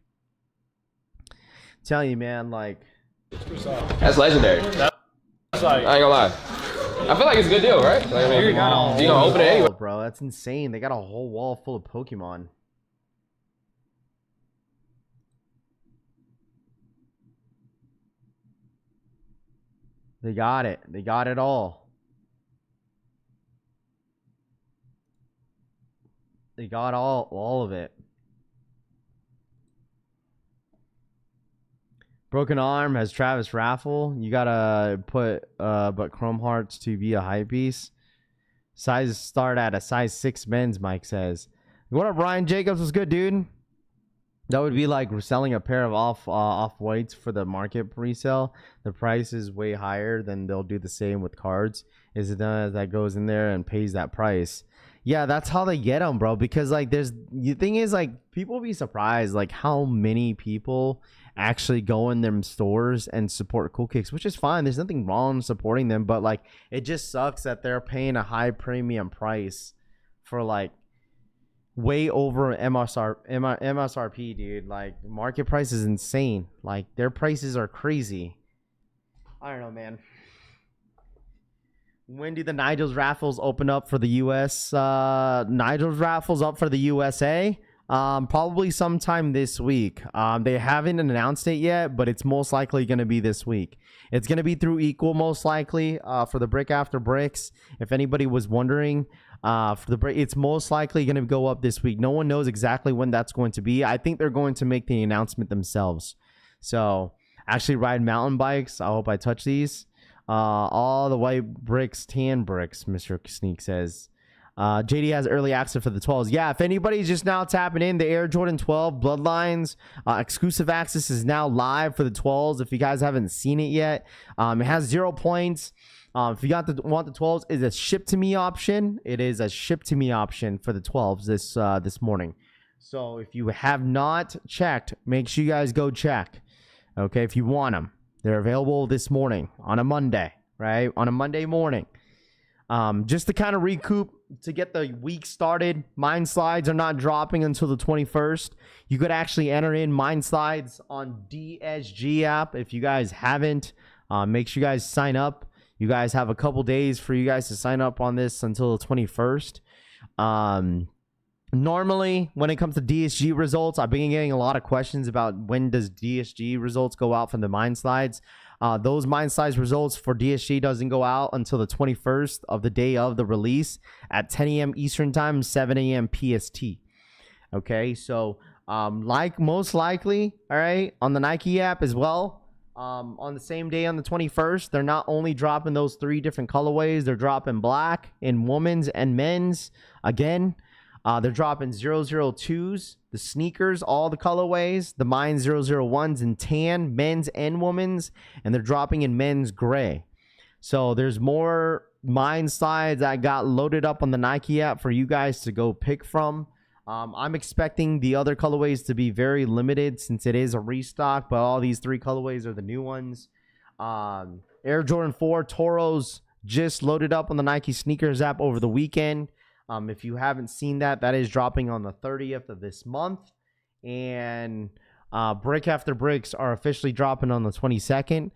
I'm telling you, man, like that's legendary. I ain't gonna lie. I feel like it's a good deal, right? Like, I mean, you gonna open it anyway, bro. That's insane. They got a whole wall full of Pokemon. They got it. They got it all. They got all of it. Broken Arm has Travis raffle. You gotta put but Chrome Hearts to be a hype piece. Sizes start at a size 6 men's, Mike says. What up, Ryan Jacobs? What's good, dude? That would be like selling a pair of off whites for the market resale. The price is way higher than they'll do the same with cards. Is it done that goes in there and pays that price? Yeah, that's how they get them, bro. Because like the thing is, like, people be surprised like how many people actually go in them stores and support Cool Kicks, which is fine. There's nothing wrong supporting them, but like it just sucks that they're paying a high premium price for like way over MSRP, dude. Like market price is insane. Like their prices are crazy. I don't know, man. When do the Nigel's raffles open up for the US? Nigel's raffles up for the USA? Probably sometime this week. They haven't announced it yet, but it's most likely going to be this week. It's going to be through Equal, most likely, for the Brick After Bricks. If anybody was wondering, for the break, it's most likely going to go up this week. No one knows exactly when that's going to be. I think they're going to make the announcement themselves. So, actually ride mountain bikes. I hope I touch these. All the white bricks, tan bricks, Mr. Sneak says. JD has early access for the 12s. Yeah, if anybody's just now tapping in, the Air Jordan 12 Bloodlines exclusive access is now live for the 12s. If you guys haven't seen it yet, it has 0 points. If you want the 12s, it's a ship to me option. It is a ship to me option for the 12s this morning. So if you have not checked, make sure you guys go check. Okay, if you want them. They're available this morning on a Monday, right? On a Monday morning. Just to kind of recoup, to get the week started, Mind Slides are not dropping until the 21st. You could actually enter in Mind Slides on DSG app. If you guys haven't, make sure you guys sign up. You guys have a couple days for you guys to sign up on this until the 21st. Normally, when it comes to DSG results, I've been getting a lot of questions about when does DSG results go out from the Mind Slides. Those Mind Slides results for DSG doesn't go out until the 21st of the day of the release at 10 a.m. Eastern Time, 7 a.m. PST. Okay, so like most likely, all right, on the Nike app as well, on the same day on the 21st, they're not only dropping those 3 different colorways, they're dropping black in women's and men's again. They're dropping 002s, the sneakers, all the colorways, the Mind 001s in tan, men's and women's, and they're dropping in men's gray. So there's more Mind Slides that got loaded up on the Nike app for you guys to go pick from. I'm expecting the other colorways to be very limited since it is a restock, but all these 3 colorways are the new ones. Air Jordan 4 Toros just loaded up on the Nike sneakers app over the weekend. If you haven't seen that, that is dropping on the 30th of this month. And Brick After Bricks are officially dropping on the 22nd.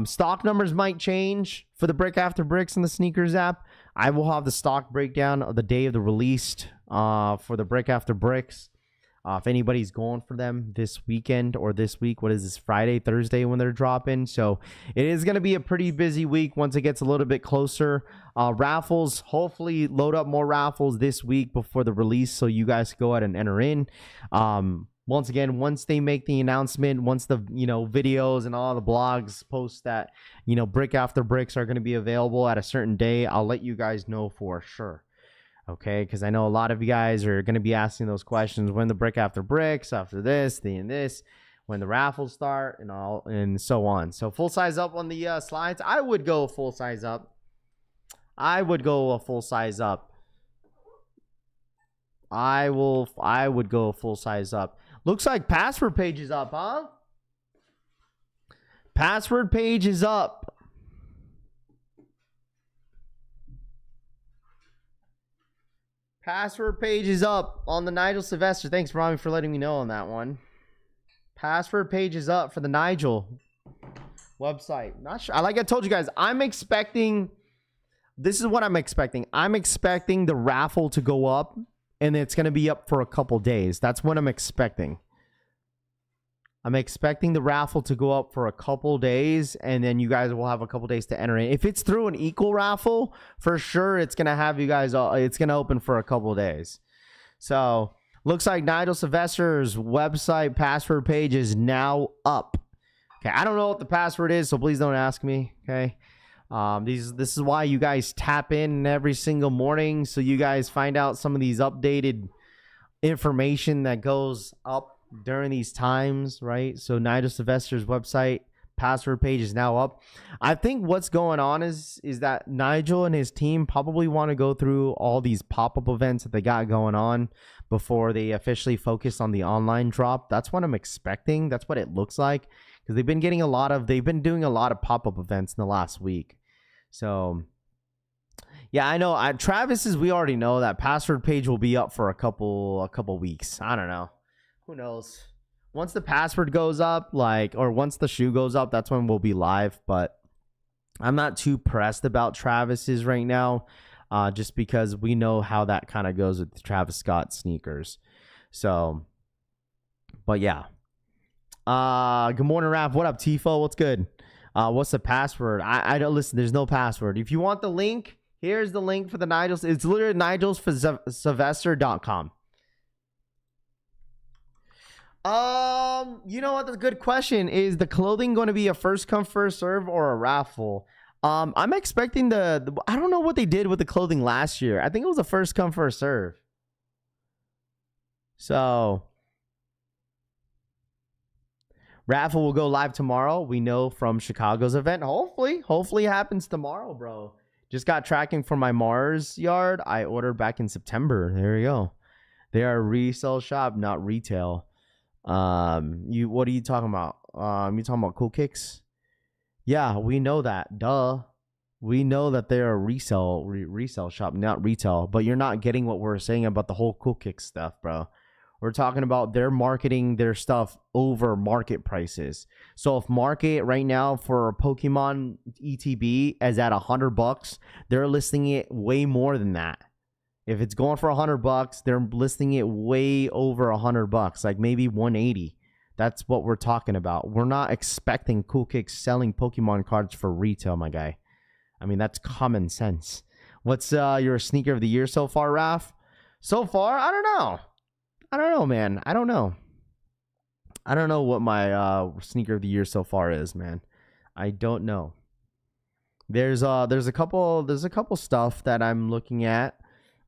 Stock numbers might change for the Brick After Bricks in the sneakers app. I will have the stock breakdown of the day of the release for the Brick After Bricks. If anybody's going for them this weekend or this week, what is this, Friday, Thursday when they're dropping? So it is going to be a pretty busy week once it gets a little bit closer. Raffles, hopefully load up more raffles this week before the release so you guys go ahead and enter in. Once again, once they make the announcement, once the videos and all the blogs post that Brick After Bricks are going to be available at a certain day, I'll let you guys know for sure. Okay, because I know a lot of you guys are going to be asking those questions: when the Brick After Bricks, after this, when the raffles start, and so on. So full size up on the slides. I would go full size up. I would go a full size up. I would go full size up. Looks like password page is up, huh? Password page is up. Password page is up on the Nigel Sylvester. Thanks, Rami, for letting me know on that one. Password page is up for the Nigel website. Not sure. Like I told you guys, I'm expecting. This is what I'm expecting. I'm expecting the raffle to go up, and it's going to be up for a couple days. That's what I'm expecting. I'm expecting the raffle to go up for a couple days, and then you guys will have a couple days to enter in. If it's through an equal raffle, for sure it's going to have you guys, it's going to open for a couple days. So, looks like Nigel Sylvester's website password page is now up. Okay, I don't know what the password is, so please don't ask me, okay? This is why you guys tap in every single morning, so you guys find out some of these updated information that goes up during these times, right? So Nigel Sylvester's website password page is now up. I think what's going on is that Nigel and his team probably want to go through all these pop-up events that they got going on before they officially focus on the online drop. That's what I'm expecting. That's what it looks like, because they've been doing a lot of pop-up events in the last week. So yeah, I know. Travis's, we already know that password page will be up for a couple weeks. I don't know. Who knows? Once the password goes up, or once the shoe goes up, that's when we'll be live. But I'm not too pressed about Travis's right now, just because we know how that kind of goes with the Travis Scott sneakers. So, but yeah. Good morning, Raph. What up, Tifo? What's good? What's the password? I don't listen. There's no password. If you want the link, here's the link for the Nigels. It's literally nigelsylvester.com. You know what? The good question is: the clothing going to be a first come first serve or a raffle? I'm expecting I don't know what they did with the clothing last year. I think it was a first come first serve. So raffle will go live tomorrow. We know from Chicago's event. Hopefully it happens tomorrow, bro. Just got tracking for my Mars yard. I ordered back in September. There you go. They are a resale shop, not retail. What are you talking about? You talking about Cool Kicks? Yeah, we know that. Duh. We know that they're a resale shop, not retail. But you're not getting what we're saying about the whole Cool Kicks stuff, bro. We're talking about they're marketing their stuff over market prices. So if market right now for Pokemon ETB is at $100, they're listing it way more than that. If it's going for $100, they're listing it way over $100, like maybe 180. That's what we're talking about. We're not expecting Cool Kicks selling Pokemon cards for retail, my guy. I mean, that's common sense. What's your sneaker of the year so far, Raph? So far, I don't know, man. I don't know what my sneaker of the year so far is, man. I don't know. There's a couple stuff that I'm looking at.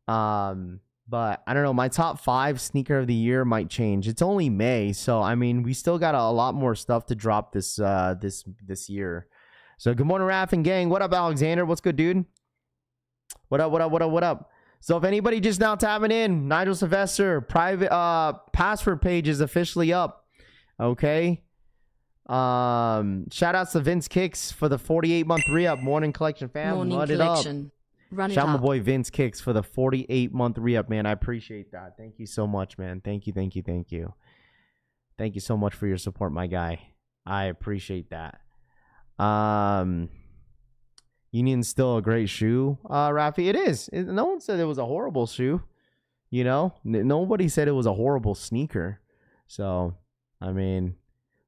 But I don't know, my top 5 sneaker of the year might change. It's only May, so I mean, we still got a lot more stuff to drop this year. So good morning, Raph and gang. What up, Alexander? What's good, dude? What up? So if anybody just now tapping in, Nigel Sylvester private password page is officially up. Okay. Shout outs to Vince Kicks for the 48-month re-up. Morning collection fam. Morning Run collection. Run it Shout out my up. boy Vince Kicks for the 48-month re-up, man. I appreciate that. Thank you so much, man. Thank you. Thank you so much for your support, my guy. I appreciate that. Union's still a great shoe, Rafi. It is. No one said it was a horrible shoe. You know, nobody said it was a horrible sneaker. So, I mean,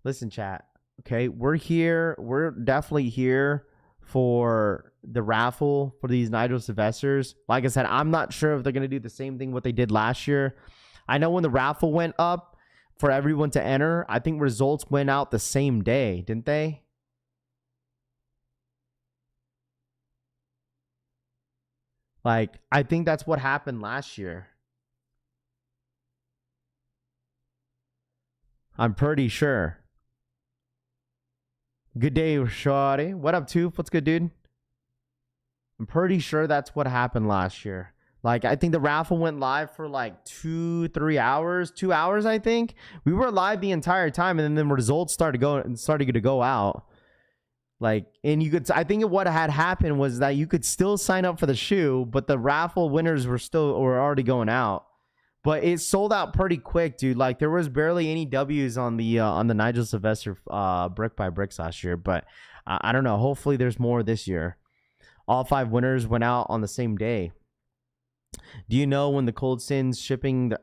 listen, chat. Okay, we're here. We're definitely here for the raffle for these Nigel Sylvesters. Like I said, I'm not sure if they're going to do the same thing what they did last year. I know when the raffle went up for everyone to enter, I think results went out the same day, didn't they? Like, I think that's what happened last year. I'm pretty sure. Good day, Shawty. What up, Toof? What's good, dude? I'm pretty sure that's what happened last year. Like, I think the raffle went live for like 2-3 hours. 2 hours, I think. We were live the entire time, and then the results started to go out. Like, and you could, I think what had happened was that you could still sign up for the shoe, but the raffle winners were already going out. But it sold out pretty quick, dude. Like, there was barely any W's on the Nigel Sylvester brick by bricks last year. But I don't know. Hopefully, there's more this year. All 5 winners went out on the same day. Do you know when the Cold Sins shipping the?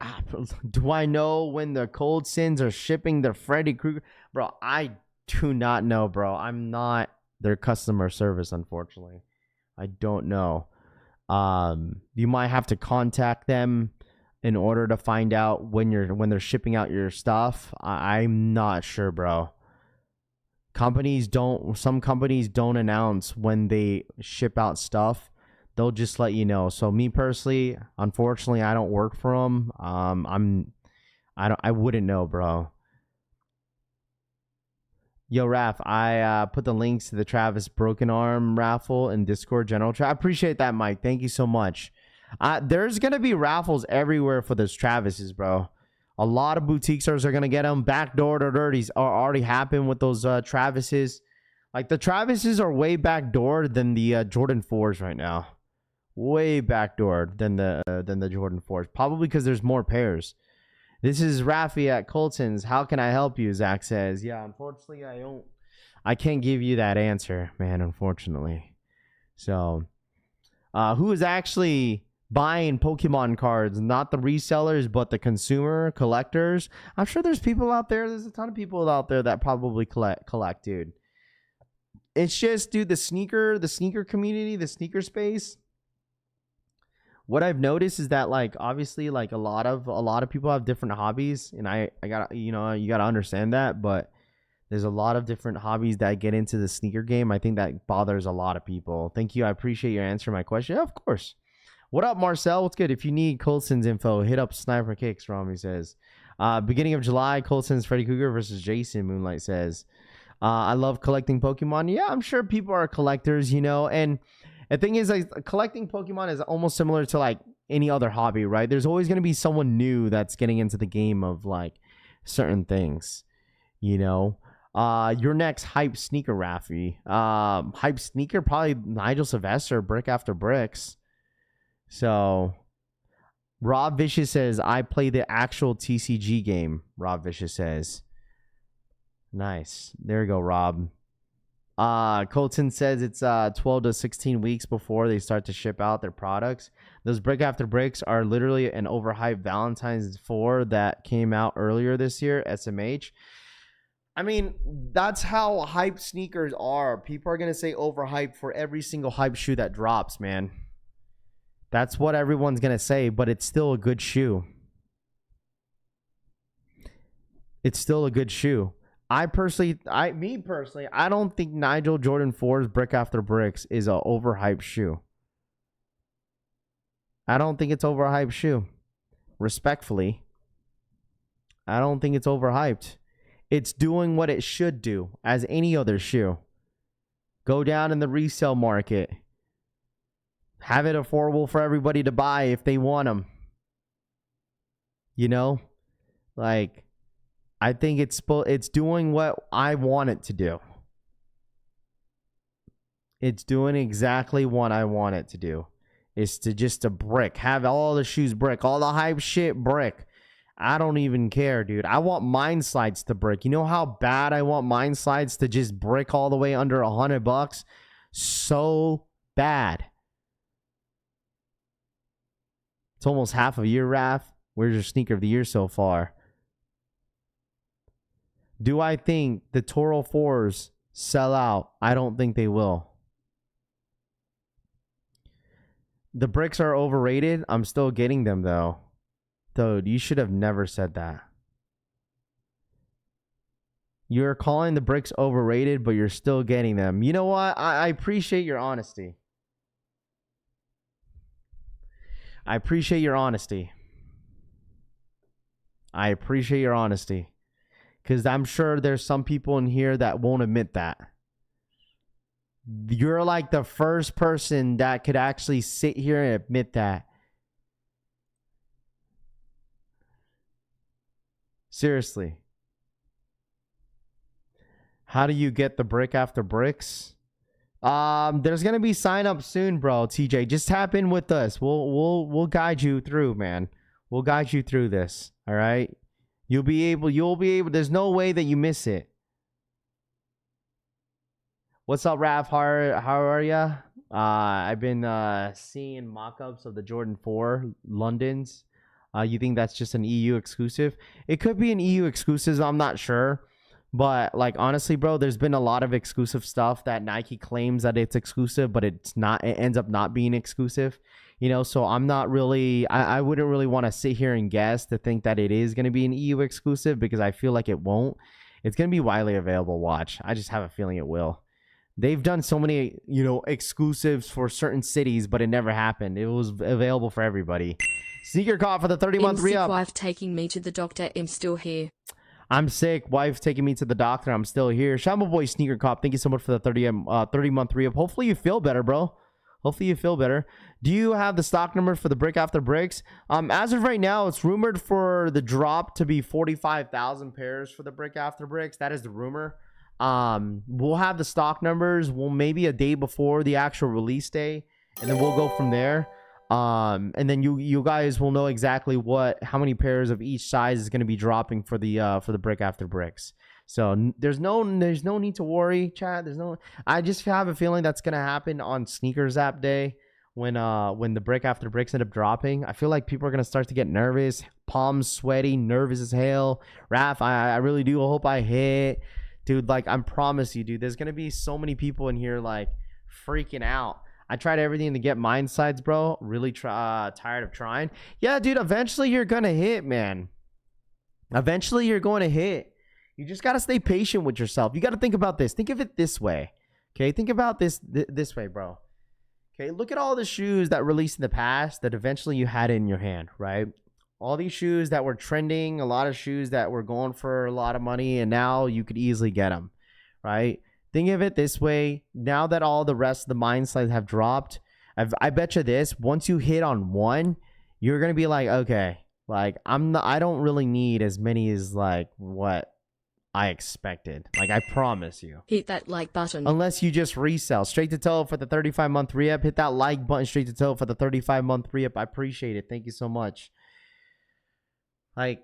Do I know when the Cold Sins are shipping the Freddy Krueger? Bro, I do not know, bro. I'm not their customer service, unfortunately. I don't know. You might have to contact them in order to find out when they're shipping out your stuff. I'm not sure, bro. Some companies don't announce when they ship out stuff. They'll just let you know. So me personally, unfortunately, I don't work for them. I wouldn't know, bro. Yo, Raph, I put the links to the Travis Broken Arm raffle in Discord general chat. I appreciate that, Mike. Thank you so much. There's going to be raffles everywhere for those Travises, bro. A lot of boutique stores are going to get them. Backdoor to dirties are already happened with those Travises. Like, the Travises are way backdoor than the Jordan 4s right now. Way backdoor than the Jordan 4s. Probably because there's more pairs. This is Rafi at Colton's. How can I help you? Zach says. Yeah, unfortunately, I can't give you that answer, man, unfortunately. So, who is actually buying Pokemon cards? Not the resellers, but the consumer collectors. I'm sure there's people out there. There's a ton of people out there that probably collect, dude. It's just, dude, the sneaker community, the sneaker space. What I've noticed is that, like, obviously, like, a lot of people have different hobbies, and I got, you gotta understand that, but there's a lot of different hobbies that get into the sneaker game. I think that bothers a lot of people. Thank you. I appreciate your answering my question. Yeah, of course. What up, Marcel? What's good? If you need Colson's info, hit up Sniper Kicks, Rami says. Beginning of July, Colson's Freddy Krueger versus Jason, Moonlight says. I love collecting Pokemon. Yeah, I'm sure people are collectors, and the thing is, like, collecting Pokemon is almost similar to, like, any other hobby, right? There's always going to be someone new that's getting into the game of, like, certain things, Your next hype sneaker, Rafi. Hype sneaker, probably Nigel Sylvester, Brick After Bricks. So, Rob Vicious says, I play the actual TCG game, Rob Vicious says. Nice. There you go, Rob. Colton says it's 12 to 16 weeks before they start to ship out their products. Those Brick After Bricks are literally an overhyped Valentine's 4 that came out earlier this year, SMH. I mean, that's how hype sneakers are. People are going to say overhyped for every single hype shoe that drops, man. That's what everyone's going to say, but it's still a good shoe. It's still a good shoe. I don't think Nigel Jordan 4's Brick After Bricks is an overhyped shoe. I don't think it's overhyped shoe. Respectfully, I don't think it's overhyped. It's doing what it should do as any other shoe. Go down in the resale market. Have it affordable for everybody to buy if they want them. You know, like, I think it's doing what I want it to do. It's doing exactly what I want it to do. It's to just a brick. Have all the shoes brick. All the hype shit brick. I don't even care, dude. I want mine slides to brick. You know how bad I want mine slides to just brick all the way under $100? So bad. It's almost half a year, Raph. Where's your sneaker of the year so far? Do I think the Toro 4s sell out? I don't think they will. The bricks are overrated. I'm still getting them, though. Dude, you should have never said that. You're calling the bricks overrated, but you're still getting them. You know what? I appreciate your honesty. I appreciate your honesty. I appreciate your honesty. Because I'm sure there's some people in here that won't admit that. You're like the first person that could actually sit here and admit that. Seriously. How do you get the brick after bricks? There's gonna be sign up soon, bro. TJ, just tap in with us. We'll guide you through, man. We'll guide you through this. All right. You'll be able. There's no way that you miss it. What's up, Raph? How are ya? I've been seeing mock-ups of the Jordan 4 Londons. You think that's just an EU exclusive? It could be an EU exclusive. I'm not sure. But, like, honestly, bro, there's been a lot of exclusive stuff that Nike claims that it's exclusive, but it's not. It ends up not being exclusive. You know, so I'm not really, I wouldn't really want to sit here and guess to think that it is going to be an EU exclusive, because I feel like it won't. It's going to be widely available. Watch. I just have a feeling it will. They've done so many, you know, exclusives for certain cities, but it never happened. It was available for everybody. Sneaker caught for the 30-month re-up. Wife taking me to the doctor. I'm still here. I'm sick. Wife taking me to the doctor. I'm still here. Shama Boy Sneaker Cop, thank you so much for the 30-month re-up. Hopefully you feel better, bro. Hopefully you feel better. Do you have the stock number for the brick after bricks? As of right now, it's rumored for the drop to be 45,000 pairs for the brick after bricks. That is the rumor. We'll have the stock numbers. We'll maybe a day before the actual release day, and then we'll go from there. And then you guys will know exactly how many pairs of each size is going to be dropping for the brick after bricks. So there's no need to worry, chat. I just have a feeling that's gonna happen on Sneakers App Day when the brick after bricks end up dropping. I feel like people are gonna start to get nervous, palms sweaty, nervous as hell. Raph, I really do hope I hit, dude. Like, I promise you, dude. There's gonna be so many people in here like freaking out. I tried everything to get mine sides, bro. Really tired of trying. Yeah, dude. Eventually you're gonna hit, man. Eventually you're going to hit. You just got to stay patient with yourself. You got to think about this. Think of it this way. Okay? Think about this way, bro. Okay? Look at all the shoes that released in the past that eventually you had in your hand, right? All these shoes that were trending, a lot of shoes that were going for a lot of money, and now you could easily get them, right? Think of it this way. Now that all the rest of the mine slides have dropped, I bet you this, once you hit on one, you're going to be like, okay, like I don't really need as many as like what I expected. Like, I promise you. Hit that like button. Unless you just resell. Straight to toe for the 35-month re-up. Hit that like button straight to toe for the 35-month re-up. I appreciate it. Thank you so much. Like,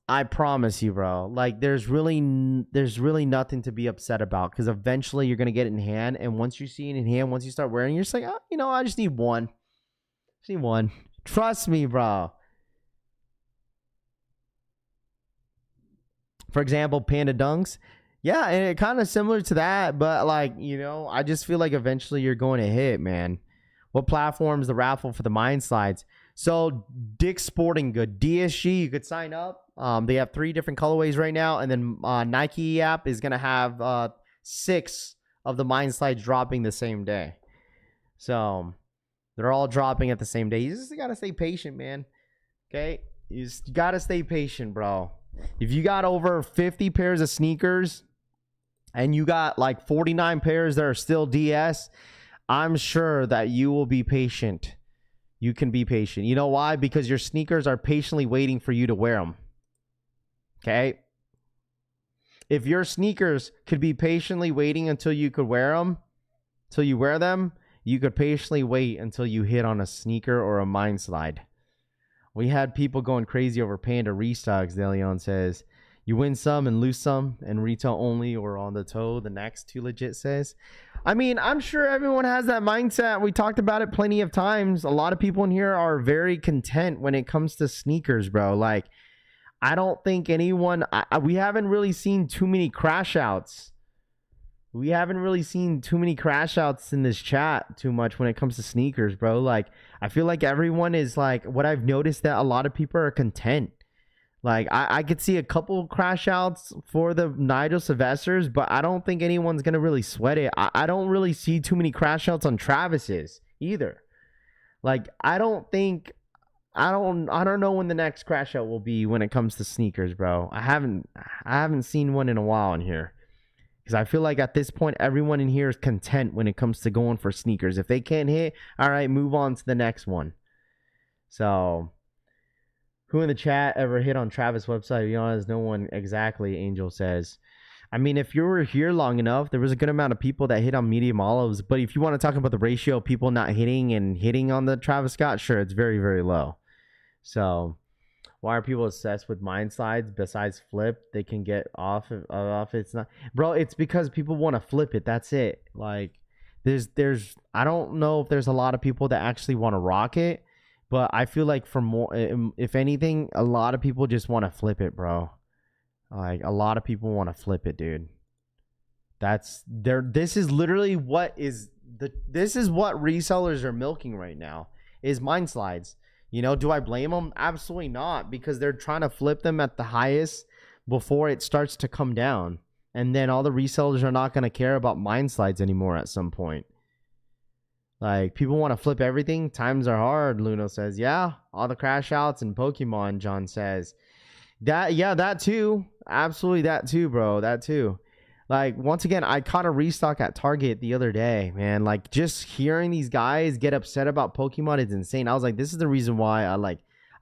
I promise you, bro. Like, there's really nothing to be upset about, because eventually you're gonna get it in hand, and once you see it in hand, once you start wearing it, you're just like, oh, you know, I just need one. Just need one. Trust me, bro. For example, Panda Dunks. Yeah, and it kind of similar to that, but like, you know, I just feel like eventually you're going to hit, man. What platform is the raffle for the mine slides? So Dick's Sporting Good, DSG, you could sign up. They have 3 different colorways right now, and then Nike app is gonna have 6 of the mine slides dropping the same day. So they're all dropping at the same day. You just gotta stay patient, man. Okay, you just gotta stay patient, bro. If you got over 50 pairs of sneakers and you got like 49 pairs that are still DS, I'm sure that you will be patient. You can be patient. You know why? Because your sneakers are patiently waiting for you to wear them. Okay? If your sneakers could be patiently waiting until you could wear them, till you wear them, you could patiently wait until you hit on a sneaker or a mind slide. We had people going crazy over Panda restocks, Deleon says. You win some and lose some, and retail only or on the toe. The next Too Legit says. I mean, I'm sure everyone has that mindset. We talked about it plenty of times. A lot of people in here are very content when it comes to sneakers, bro. Like, I don't think anyone... we haven't really seen too many crash outs. We haven't really seen too many crash outs in this chat too much when it comes to sneakers, bro. Like, I feel like everyone is like... What I've noticed that a lot of people are content. Like, I could see a couple crash outs for the Nigel Sylvesters, but I don't think anyone's going to really sweat it. I don't really see too many crash outs on Travis's either. Like, I don't know when the next crash out will be when it comes to sneakers, bro. I haven't seen one in a while in here. Because I feel like at this point, everyone in here is content when it comes to going for sneakers. If they can't hit, all right, move on to the next one. So... Who in the chat ever hit on Travis' website? To be honest, no one exactly, Angel says. I mean, if you were here long enough, there was a good amount of people that hit on medium olives. But if you want to talk about the ratio of people not hitting and hitting on the Travis Scott, sure, it's very, very low. So, why are people obsessed with mind slides besides flip? They can get off it's not. Bro, it's because people want to flip it. That's it. Like, there's I don't know if there's a lot of people that actually want to rock it. But I feel like for more, if anything, a lot of people just want to flip it, bro. Like, a lot of people want to flip it, dude. This is literally what this is what resellers are milking right now, is mind slides. You know, do I blame them? Absolutely not, because they're trying to flip them at the highest before it starts to come down. And then all the resellers are not going to care about mind slides anymore at some point. Like, people want to flip everything. Times are hard, Luno says. Yeah, all the crash outs and Pokemon, John says. That too. Absolutely that too, bro. That too. Like, once again, I caught a restock at Target the other day, man. Like, just hearing these guys get upset about Pokemon is insane. I was like, this is the reason why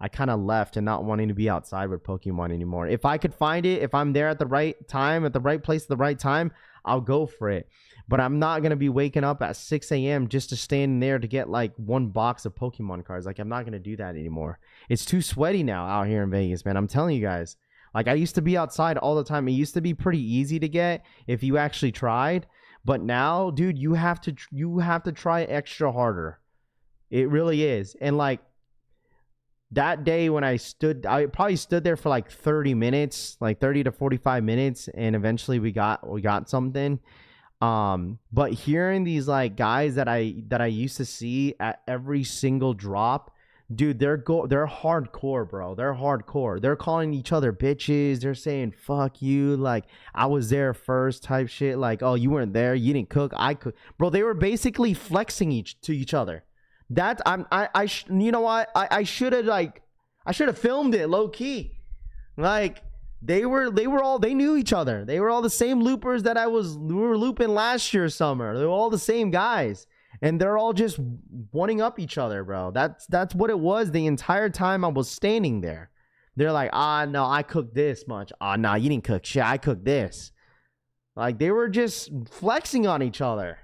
I kind of left and not wanting to be outside with Pokemon anymore. If I could find it, if I'm there at the right time, at the right place at the right time, I'll go for it. But I'm not going to be waking up at 6 a.m. just to stand there to get like one box of Pokemon cards. Like, I'm not going to do that anymore. It's too sweaty now out here in Vegas, man. I'm telling you guys. Like, I used to be outside all the time. It used to be pretty easy to get if you actually tried. But now, dude, you have to try extra harder. It really is. And like, that day when I probably stood there for like 30 minutes, like 30 to 45 minutes. And eventually we got something. But hearing these like guys that I used to see at every single drop, dude, they're hardcore, bro. They're hardcore. They're calling each other bitches. They're saying fuck you, like I was there first type shit. Like, oh, you weren't there, you didn't cook, I cooked. Bro, they were basically flexing to each other. That you know what? I should have filmed it low key. Like, they knew each other. They were all the same loopers that we were looping last year summer. They were all the same guys. And they're all just one-ing up each other, bro. That's what it was the entire time I was standing there. They're like, no, I cooked this much. No, you didn't cook shit. I cooked this. Like, they were just flexing on each other.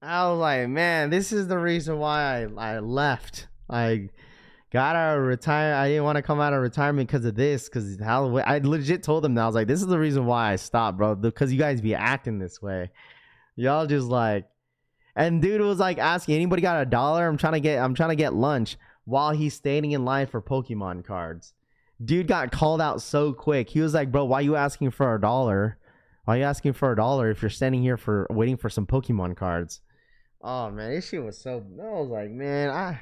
I was like, man, this is the reason why I left. I got out of retire. I didn't want to come out of retirement because of this. Because I legit told them that. I was like, this is the reason why I stopped, bro. Because you guys be acting this way. Y'all just like, and dude was like asking, anybody got $1? I'm trying to get lunch while he's standing in line for Pokemon cards. Dude got called out so quick. He was like, bro, why are you asking for $1? Why are you asking for $1 if you're standing here waiting for some Pokemon cards? Oh man, this shit was so. I was like, man, I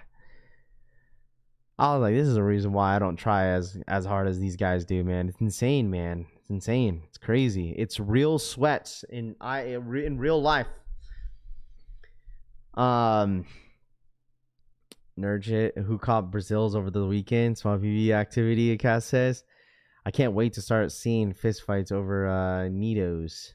was like, this is the reason why I don't try as hard as these guys do, man. It's insane, man. It's insane. It's crazy. It's real sweats in real life. Nerdshit, who caught Brazil's over the weekend? Small PV activity, Cass says. I can't wait to start seeing fist fights over Nitos.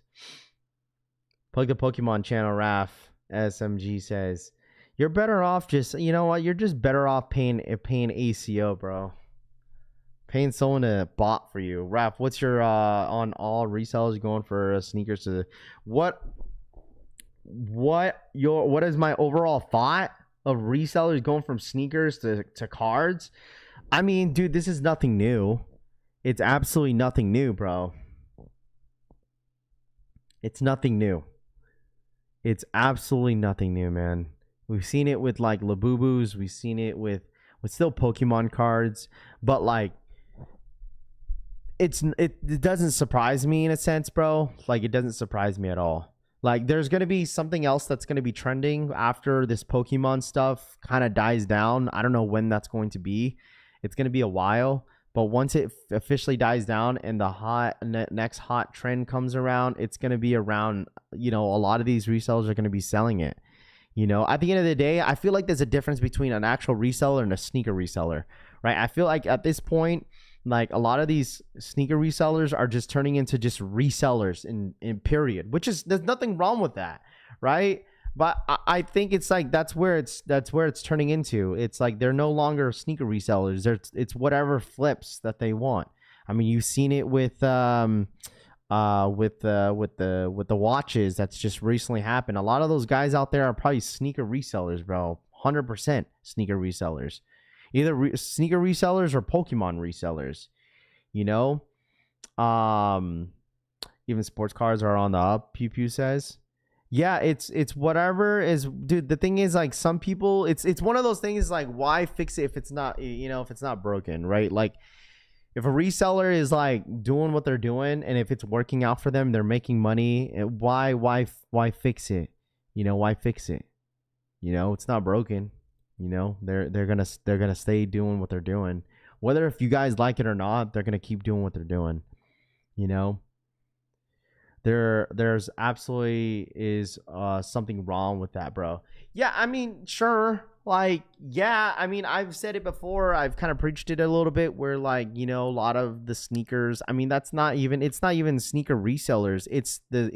Plug the Pokemon channel, Raph. SMG says, you're better off just, you know what? You're just better off paying ACO, bro. Paying someone to bot for you. Raph, what's your on all resellers going for sneakers to what is my overall thought of resellers going from sneakers to cards? I mean, dude, this is nothing new. It's absolutely nothing new, bro. It's nothing new. It's absolutely nothing new, man. We've seen it with like Labubus. We've seen it with still Pokemon cards, but like it doesn't surprise me in a sense, bro. Like, it doesn't surprise me at all. Like, there's gonna be something else that's gonna be trending after this Pokemon stuff kind of dies down. I don't know when that's going to be. It's gonna be a while, but once it officially dies down and the next hot trend comes around, it's gonna be around. You know, a lot of these resellers are gonna be selling it. You know, at the end of the day, I feel like there's a difference between an actual reseller and a sneaker reseller, right? I feel like at this point, like, a lot of these sneaker resellers are just turning into just resellers in period, which is, there's nothing wrong with that, right? But I think it's like that's where it's turning into. It's like they're no longer sneaker resellers. It's whatever flips that they want. I mean, you've seen it with the watches that's just recently happened. A lot of those guys out there are probably sneaker resellers, bro. 100% sneaker resellers. Either sneaker resellers or Pokemon resellers, you know. Even sports cars are on the up. Pew Pew says, yeah, it's whatever is, dude. The thing is, like, some people, it's one of those things, like, why fix it if it's not, you know, if it's not broken, right? Like, if a reseller is like doing what they're doing and if it's working out for them, they're making money, why fix it? You know, why fix it? You know, it's not broken. You know, they're gonna stay doing what they're doing, whether if you guys like it or not. They're gonna keep doing what they're doing. You know, there's absolutely is something wrong with that, bro. Yeah, I mean, sure, like, yeah, I mean, I've said it before. I've kind of preached it a little bit, where, like, you know, a lot of the sneakers. I mean, it's not even sneaker resellers. It's the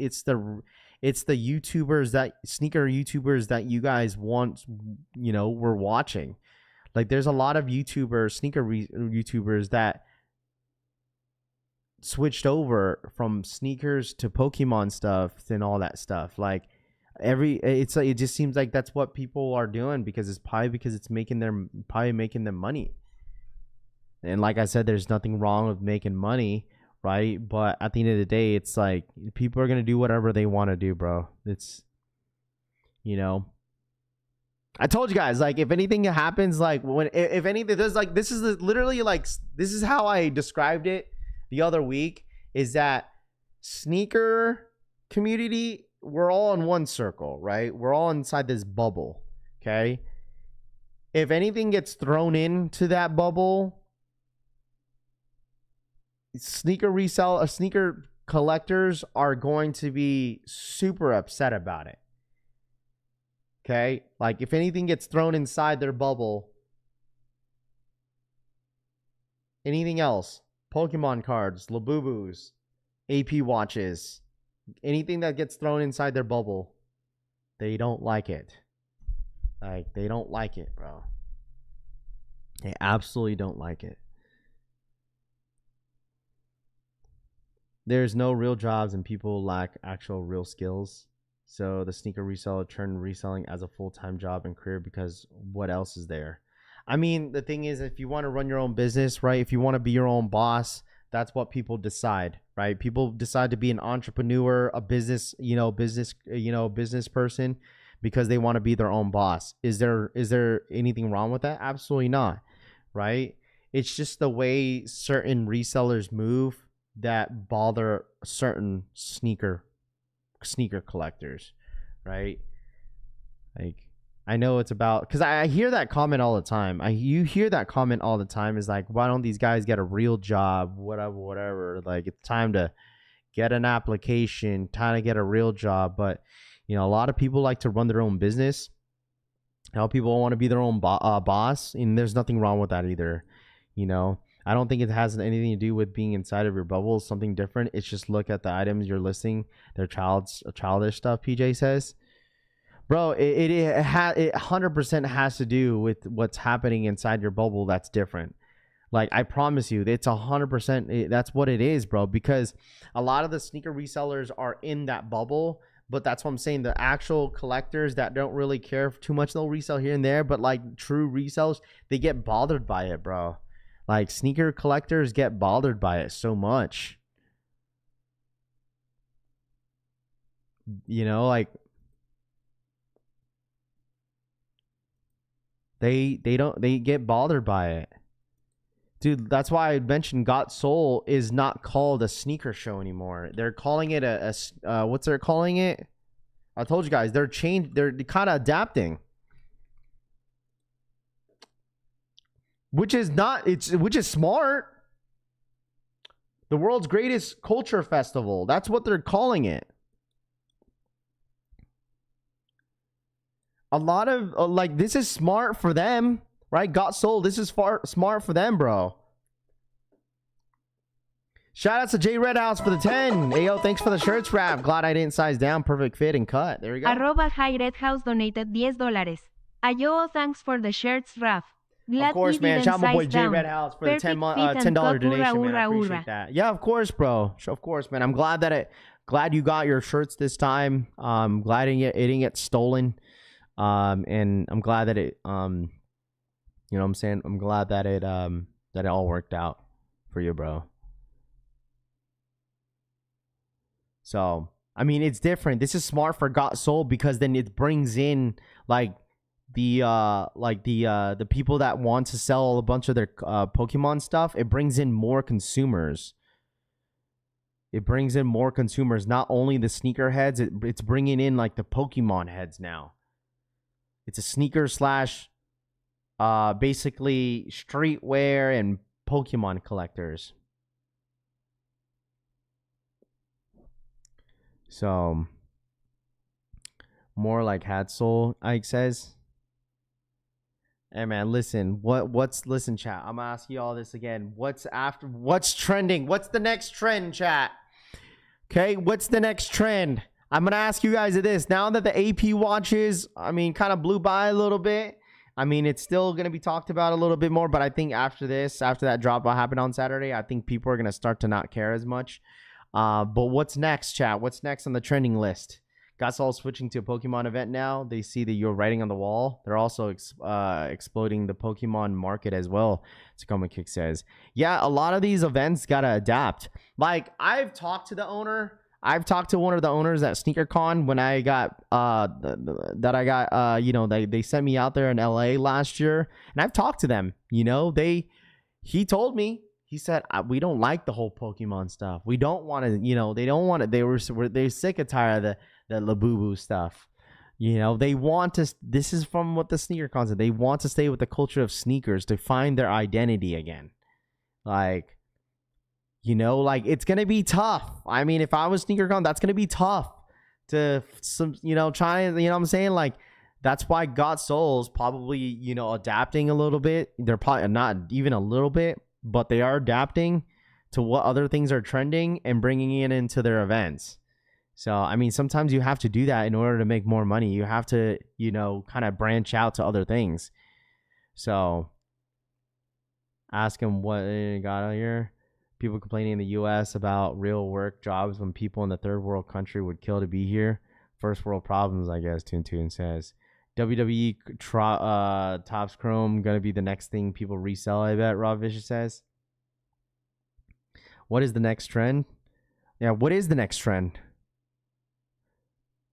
YouTubers, that sneaker YouTubers that you guys want, you know, we're watching. Like, there's a lot of YouTubers, YouTubers that switched over from sneakers to Pokemon stuff and all that stuff. Like, it just seems like that's what people are doing because it's making them money. And like I said, there's nothing wrong with making money, right? But at the end of the day, it's like people are gonna do whatever they want to do, bro. It's, you know, I told you guys, like, if anything happens, like, if anything, there's like, this is literally like, this is how I described it the other week, is that sneaker community, we're all in one circle, right? We're all inside this bubble. Okay, if anything gets thrown into that bubble, sneaker collectors are going to be super upset about it. Okay, like, if anything gets thrown inside their bubble, anything else, Pokemon cards, Labubus, AP watches, anything that gets thrown inside their bubble, they don't like it. Like, they don't like it, bro. They absolutely don't like it. There's no real jobs and people lack actual real skills. So the sneaker reseller turned reselling as a full-time job and career because what else is there? I mean, the thing is, if you want to run your own business, right? If you want to be your own boss, that's what people decide, right? People decide to be an entrepreneur, a business person because they want to be their own boss. Is there anything wrong with that? Absolutely not, right? It's just the way certain resellers move that bother certain sneaker collectors, right? Like, I know it's about, because I hear that comment all the time. You hear that comment all the time, is like, why don't these guys get a real job, whatever. Like, it's time to get an application, time to get a real job. But, you know, a lot of people like to run their own business. People want to be their own boss, and there's nothing wrong with that either. You know, I don't think it has anything to do with being inside of your bubble. It's something different. It's just look at the items you're listing. They're childish stuff, PJ says. Bro, it 100% has to do with what's happening inside your bubble that's different. Like, I promise you, it's 100%. That's what it is, bro. Because a lot of the sneaker resellers are in that bubble. But that's what I'm saying. The actual collectors that don't really care too much, they'll resell here and there. But like true resellers, they get bothered by it, bro. Like sneaker collectors get bothered by it so much. You know, like they get bothered by it. Dude, that's why I mentioned Got Soul is not called a sneaker show anymore. They're calling it what's they're calling it? I told you guys, they're kind of adapting. Which is smart. The world's greatest culture festival. That's what they're calling it. A lot of like, this is smart for them, right? Got Sold. This is smart for them, bro. Shout out to J Red House for the 10. Ayo, thanks for the shirts, Rap. Glad I didn't size down. Perfect fit and cut. There we go. Arroba High Red House donated $10. Ayo, thanks for the shirts, Raf. Glad of course, man. Shout out my boy J Red House for the $10 donation, man. I appreciate that. Yeah, of course, bro. Of course, man. I'm glad you got your shirts this time. Glad it didn't get stolen. And I'm glad that it you know what I'm saying? I'm glad that it all worked out for you, bro. So, I mean, it's different. This is smart for Got Soul because then it brings in like the people that want to sell a bunch of their Pokemon stuff. It brings in more consumers. It brings in more consumers, not only the sneaker heads, it's bringing in like the Pokemon heads now. It's a sneaker slash basically streetwear and Pokemon collectors. So more like Hadsole, Ike says. Hey man, listen. Listen, chat. I'm gonna ask you all this again. What's trending? What's the next trend, chat? Okay, what's the next trend? I'm gonna ask you guys this. Now that the AP watches, I mean, kind of blew by a little bit. I mean, it's still gonna be talked about a little bit more, but I think after that drop that happened on Saturday, I think people are gonna start to not care as much. But what's next, chat? What's next on the trending list? Got all switching to a Pokemon event now. They see that you're writing on the wall. They're also exploding the Pokemon market as well. Tacoma Kick says, yeah, a lot of these events gotta adapt. Like, I've talked to the owner. I've talked to one of the owners at SneakerCon when I got they sent me out there in LA last year, and I've talked to them. You know, he told me. He said, we don't like the whole Pokemon stuff. We don't want to, they don't want it. They're sick and tired of the Labubu stuff. They want to, this is from what the sneaker concept, they want to stay with the culture of sneakers to find their identity again. Like, it's going to be tough. I mean, if I was SneakerCon, that's going to be tough to, try, what I'm saying? Like, that's why Got Soul's probably, adapting a little bit. They're probably not even a little bit, but they are adapting to what other things are trending and bringing it into their events. So, I mean, sometimes you have to do that in order to make more money. You have to, kind of branch out to other things. So, ask him what he got out here. People complaining in the U.S. about real work jobs when people in the third world country would kill to be here. First world problems, I guess, Toon says. WWE Topps Chrome gonna be the next thing people resell, I bet, Rob Vicious says. What is the next trend? Yeah, what is the next trend?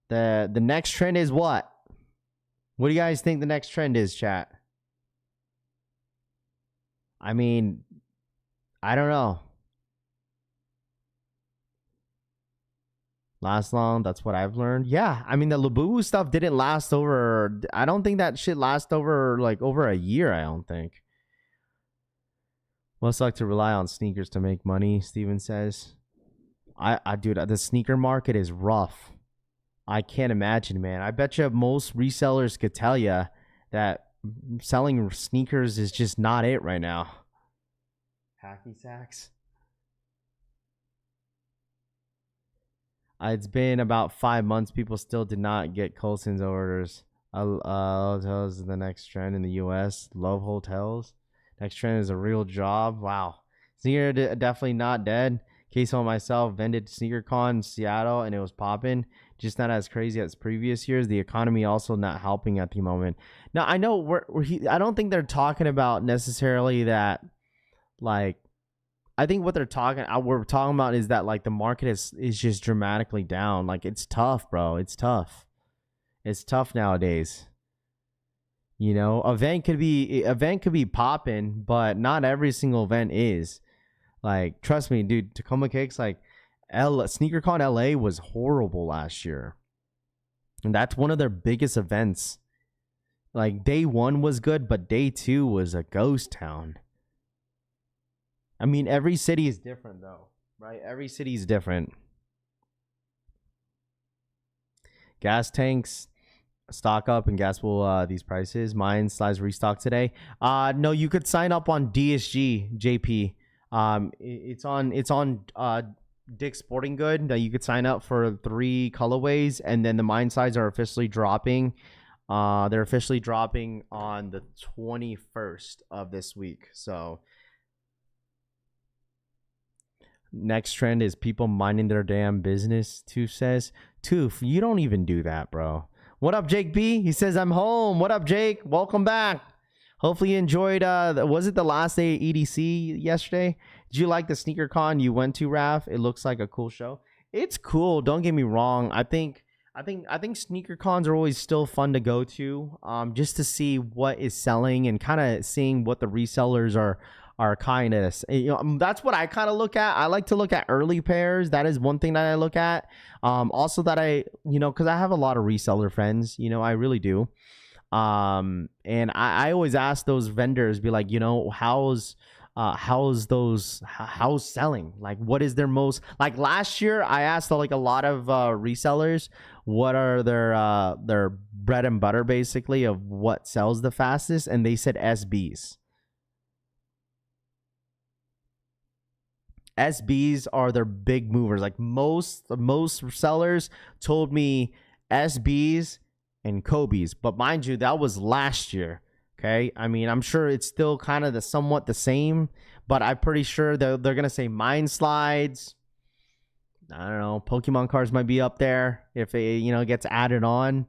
The next trend is what? What do you guys think the next trend is, chat? I mean, I don't know. Last long, that's what I've learned. Yeah, I mean, the Labubu stuff didn't last over, I don't think that shit lasts over over a year, I don't think. Must like to rely on sneakers to make money, Steven says. Dude, the sneaker market is rough. I can't imagine, man. I bet you most resellers could tell you that selling sneakers is just not it right now. Hacky sacks. It's been about 5 months. People still did not get Colson's orders. Hotels is the next trend in the U.S. Love hotels. Next trend is a real job. Wow. Sneaker definitely not dead. Case on myself, vended SneakerCon in Seattle and it was popping. Just not as crazy as previous years. The economy also not helping at the moment. Now I know I don't think they're talking about necessarily that, like, I think what we're talking about is that, like, the market is just dramatically down. Like, it's tough, bro. It's tough. It's tough nowadays. You know, event could be popping, but not every single event is. Like, trust me, dude, Tacoma Cakes, like, SneakerCon LA was horrible last year. And that's one of their biggest events. Like, day 1 was good, but day 2 was a ghost town. I mean, every city is different, though, right? Every city is different. Gas tanks, stock up, and gas will these prices. Mine size restock today. No, you could sign up on DSG, JP. It's on Dick's Sporting Good that you could sign up for 3 colorways, and then the mine size are officially dropping. They're officially dropping on the 21st of this week. So next trend is people minding their damn business. Tooth says, Tooth, you don't even do that, bro. What up, Jake B? He says, I'm home. What up, Jake? Welcome back. Hopefully you enjoyed, was it the last day of EDC yesterday? Did you like the SneakerCon you went to, Raph? It looks like a cool show. It's cool. Don't get me wrong. I think SneakerCons are always still fun to go to, just to see what is selling and kind of seeing what the resellers are kind of, you know, that's what I kind of look at. I like to look at early pairs. That is one thing that I look at. Also that you know, because I have a lot of reseller friends, you know, I really do. And I always ask those vendors, be like, you know, how's selling? Like, what is their most, like last year I asked like a lot of resellers what are their bread and butter basically of what sells the fastest, and they said SBs. SBs are their big movers. Like most sellers told me SBs and Kobe's, but mind you, that was last year. Okay, I mean, I'm sure it's still kind of somewhat the same, but I'm pretty sure they're gonna say mine slides. I don't know, Pokemon cards might be up there if it, you know, gets added on.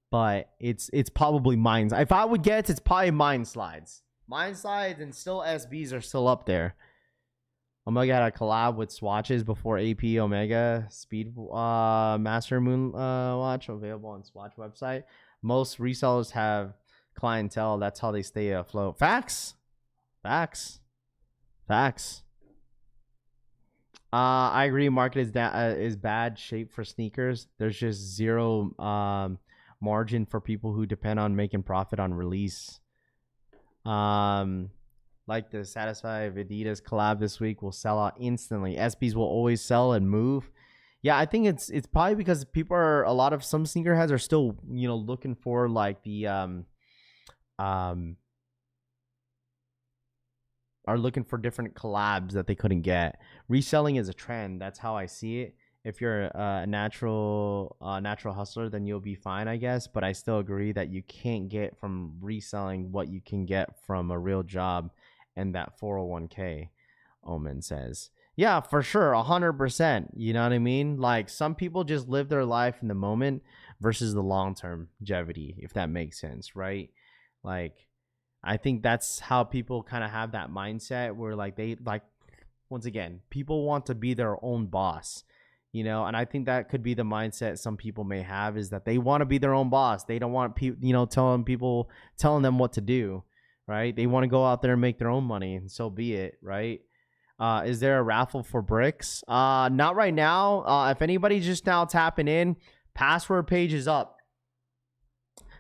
But it's probably mines. If I would guess, it's probably mine slides. Mine slides and still SBs are still up there. Omega had a collab with Swatches before AP Omega Speed Master Moon Watch available on Swatch website. Most resellers have clientele. That's how they stay afloat. Facts. I agree. Market is bad shape for sneakers. There's just zero margin for people who depend on making profit on release. Like the Satisfy Adidas collab this week will sell out instantly. SBs will always sell and move. Yeah, I think it's probably because people are, some sneakerheads are still, you know, looking for like the are looking for different collabs that they couldn't get. Reselling is a trend. That's how I see it. If you're a natural hustler, then you'll be fine, I guess. But I still agree that you can't get from reselling what you can get from a real job and that 401k, Omen says. Yeah, for sure, 100%. You know what I mean? Like, some people just live their life in the moment versus the long-term longevity, if that makes sense, right? Like, I think that's how people kind of have that mindset where, like, once again, people want to be their own boss, you know? And I think that could be the mindset some people may have, is that they want to be their own boss. They don't want people, you know, telling them what to do, right? They want to go out there and make their own money, and so be it, right? Is there a raffle for bricks? Not right now. If anybody's just now tapping in, password page is up.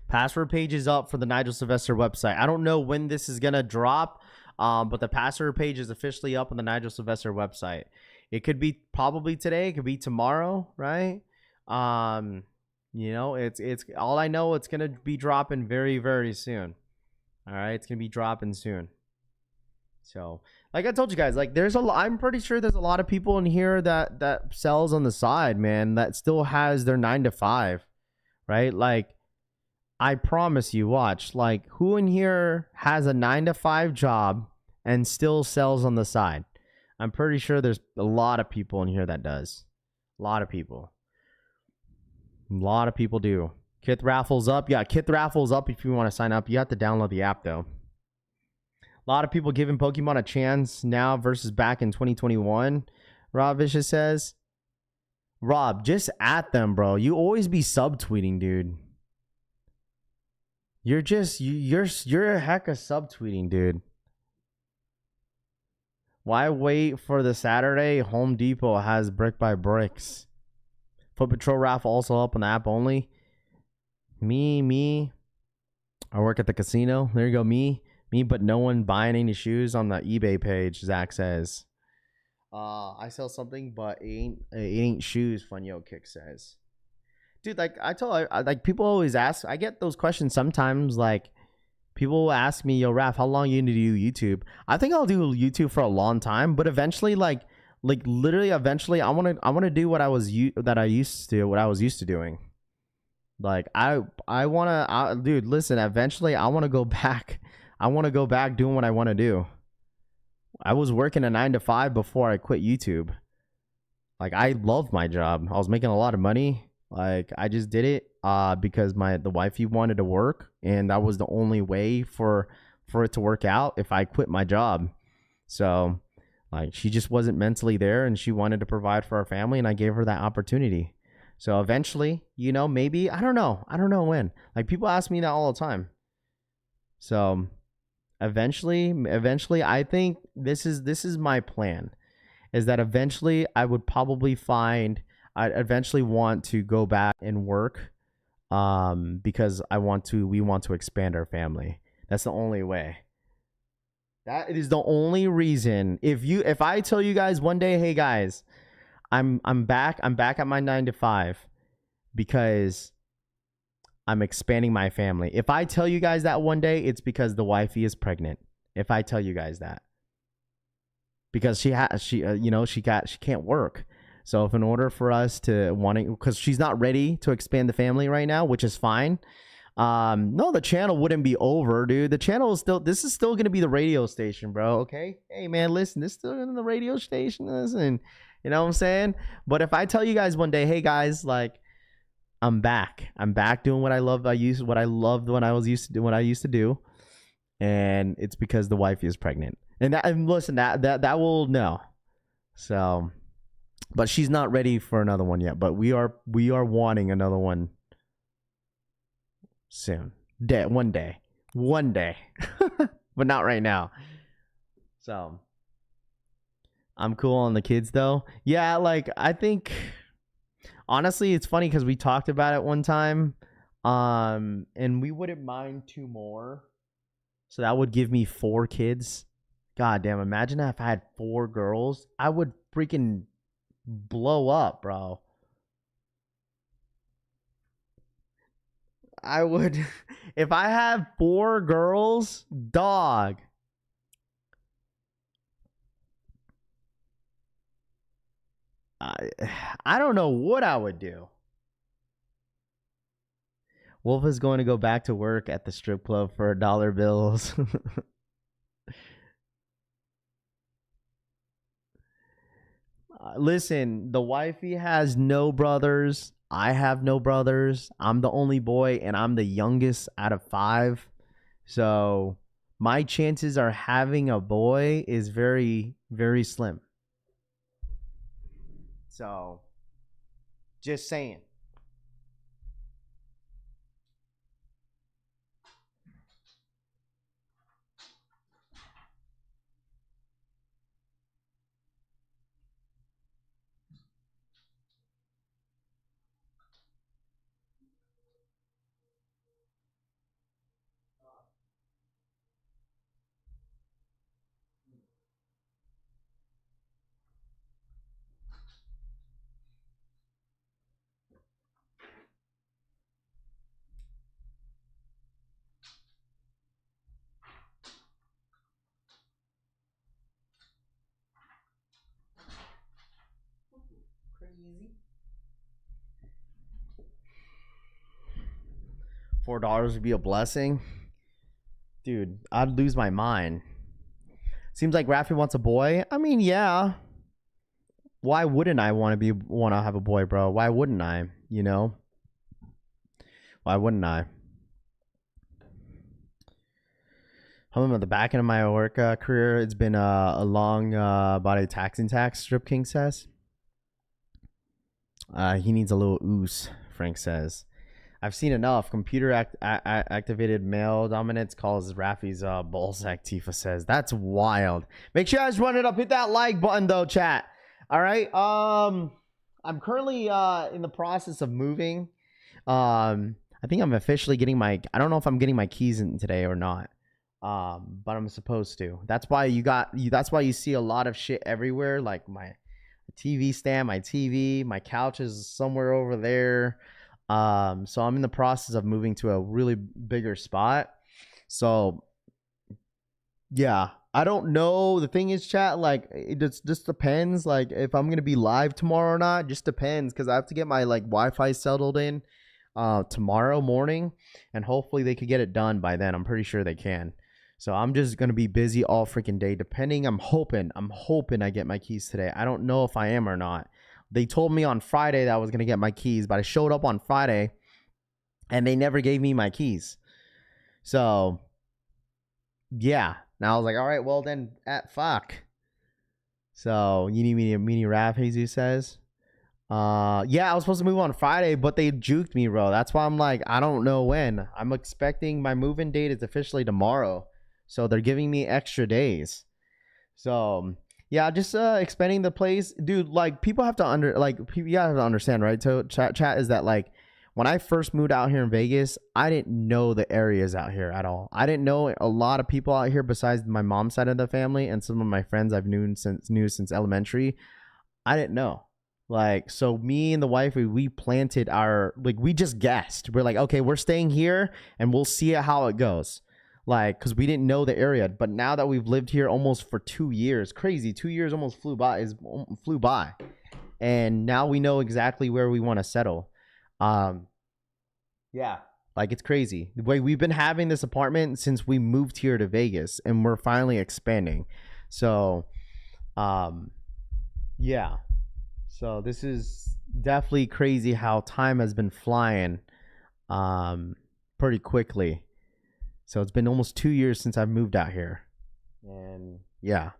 Password page is up for the Nigel Sylvester website. I don't know when this is gonna drop, but the password page is officially up on the Nigel Sylvester website. It could be probably today. It could be tomorrow, right? You know, it's all I know. It's gonna be dropping very, very soon. All right, it's gonna be dropping soon. So, like I told you guys, like I'm pretty sure there's a lot of people in here that sells on the side, man, that still has their 9 to 5, right? Like, I promise you, watch, like, who in here has a 9 to 5 job and still sells on the side? I'm pretty sure there's a lot of people in here that does. A lot of people. A lot of people do. Kith Raffles up. Yeah, Kith Raffles up if you want to sign up. You have to download the app, though. A lot of people giving Pokemon a chance now versus back in 2021, Rob Vicious says. Rob, just at them, bro. You always be subtweeting, dude. You're a heck of subtweeting, dude. Why wait for the Saturday? Home Depot has brick by bricks. Foot Patrol raffle also up on the app only. Me. I work at the casino. There you go, me, but no one buying any shoes on the eBay page, Zach says. I sell something, but it ain't shoes, Funyo Kick says. Dude, like like people always ask, I get those questions sometimes, like people will ask me, yo, Raph, how long you need to do YouTube? I think I'll do YouTube for a long time, but eventually, like literally eventually I want to do what I was used to doing. Like I want to, dude, listen, eventually I want to go back. I want to go back doing what I want to do. I was working a 9 to 5 before I quit YouTube. Like, I loved my job. I was making a lot of money. Like, I just did it because the wifey wanted to work, and that was the only way for it to work out if I quit my job. So, like, she just wasn't mentally there, and she wanted to provide for our family, and I gave her that opportunity. So eventually, you know, maybe, I don't know when. Like, people ask me that all the time. So eventually, I think this is my plan, is that eventually I'd eventually want to go back and work, because we want to expand our family. That's the only way. That is the only reason. If I tell you guys one day, hey guys, I'm back at my 9 to 5 because I'm expanding my family. If I tell you guys that one day, it's because the wifey is pregnant. If I tell you guys that, because she can't work. So if in order for us to because she's not ready to expand the family right now, which is fine. No, the channel wouldn't be over, dude. The channel is this is still going to be the radio station, bro. Okay. Hey man, listen, this is still in the radio station. Listen, you know what I'm saying? But if I tell you guys one day, hey guys, like, I'm back doing what I loved. What I loved when I used to do. And it's because the wife is pregnant. And listen, that will know. So, but she's not ready for another one yet, but we are wanting another one soon. One day. But not right now. So, I'm cool on the kids though. Yeah, like, I think honestly, it's funny because we talked about it one time, and we wouldn't mind 2 more, so that would give me 4 kids. God damn! Imagine if I had 4 girls, I would freaking blow up, bro. I would, if I have 4 girls, dog. I don't know what I would do. Wolf is going to go back to work at the strip club for $1 bills. Listen, the wifey has no brothers. I have no brothers. I'm the only boy, and I'm the youngest out of 5. So my chances are having a boy is very, very slim. So, just saying. $4 would be a blessing. Dude, I'd lose my mind. Seems like Raffy wants a boy. I mean, yeah. Why wouldn't I want to have a boy, bro? Why wouldn't I? You know? Why wouldn't I? I'm at the back end of my work career. It's been a long body taxing tax, Strip King says. He needs a little oos, Frank says. I've seen enough. Computer activated male dominance calls Raffy's ballsack, Tifa says. That's wild. Make sure you guys run it up. Hit that like button though, chat. All right. I'm currently in the process of moving. I think I'm officially getting my, I don't know if I'm getting my keys in today or not. But I'm supposed to. That's why that's why you see a lot of shit everywhere, like my TV stand, my TV, my couch is somewhere over there. So I'm in the process of moving to a really bigger spot. So yeah, I don't know. The thing is, chat, like it just depends, like if I'm gonna be live tomorrow or not. Just depends, because I have to get my like Wi-Fi settled in tomorrow morning, and hopefully they could get it done by then. I'm pretty sure they can. So I'm just gonna be busy all freaking day. Depending, I'm hoping I get my keys today. I don't know if I am or not. They told me on Friday that I was gonna get my keys, but I showed up on Friday, and they never gave me my keys. So yeah, now I was like, all right, well then, fuck. So you need me to mini rap, Jesus says. Yeah, I was supposed to move on Friday, but they juked me, bro. That's why I'm like, I don't know when. I'm expecting my move-in date is officially tomorrow. So they're giving me extra days. So yeah, just expanding the place, dude. Like people have to understand, right? So chat is that like when I first moved out here in Vegas, I didn't know the areas out here at all. I didn't know a lot of people out here besides my mom's side of the family and some of my friends I've knew since elementary. I didn't know. Like, so me and the wife, we planted our, like, we just guessed. We're like, okay, we're staying here and we'll see how it goes. Like, because we didn't know the area. But now that we've lived here almost for 2 years, crazy, 2 years almost flew by. And now we know exactly where we want to settle. Yeah, like it's crazy. The way we've been having this apartment since we moved here to Vegas, and we're finally expanding. So, yeah. So this is definitely crazy how time has been flying pretty quickly. So it's been almost 2 years since I've moved out here. And yeah.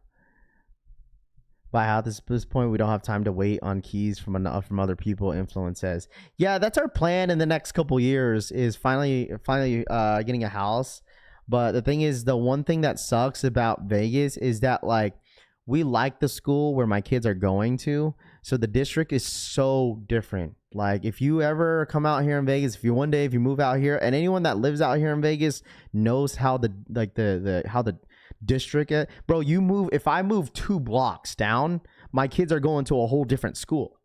By how this point we don't have time to wait on keys from other people, Influence says. Yeah, that's our plan in the next couple years is finally getting a house. But the thing is, the one thing that sucks about Vegas is that like we like the school where my kids are going to. So the district is so different. Like if you ever come out here in Vegas, if you move out here, and anyone that lives out here in Vegas knows how the district, bro, if I move 2 blocks down, my kids are going to a whole different school.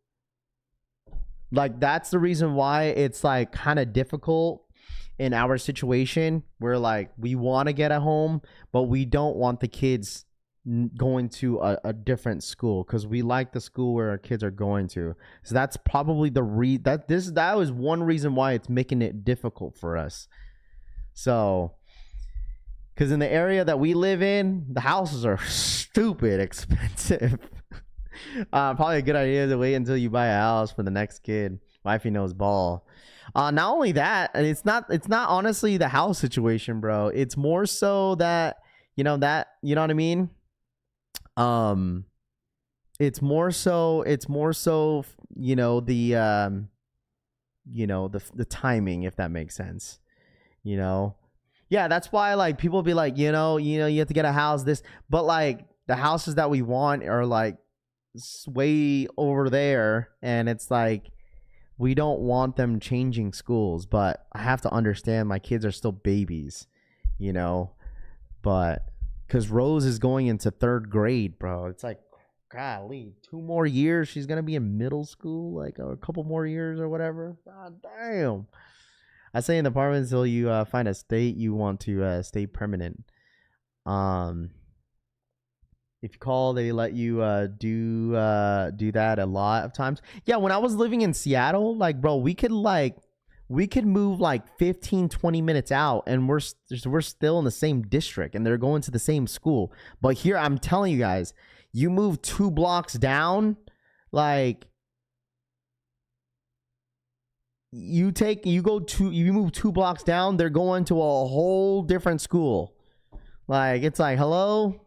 Like that's the reason why it's like kind of difficult in our situation where like we want to get a home, but we don't want the kids going to a different school because we like the school where our kids are going to. So that's probably that was one reason why it's making it difficult for us. So because in the area that we live in, the houses are stupid expensive. Probably a good idea to wait until you buy a house for the next kid. Wifey knows ball. Not only that, it's not honestly the house situation, bro. It's more so that you know what I mean. It's more so the timing, if that makes sense. Yeah, that's why like people be like, you have to get a house, but like the houses that we want are like way over there, and it's like we don't want them changing schools, but I have to understand my kids are still babies, but because Rose is going into 3rd grade, bro. It's like, golly, 2 more years. She's going to be in middle school, like a couple more years or whatever. God damn. I say in the apartment until you find a state you want to stay permanent. If you call, they let you do that a lot of times. Yeah, when I was living in Seattle, like bro, we could move like 15 20 minutes out and we're still in the same district and they're going to the same school. But here I'm telling you guys, you move 2 blocks down, like you move 2 blocks down, they're going to a whole different school. Like it's like, hello?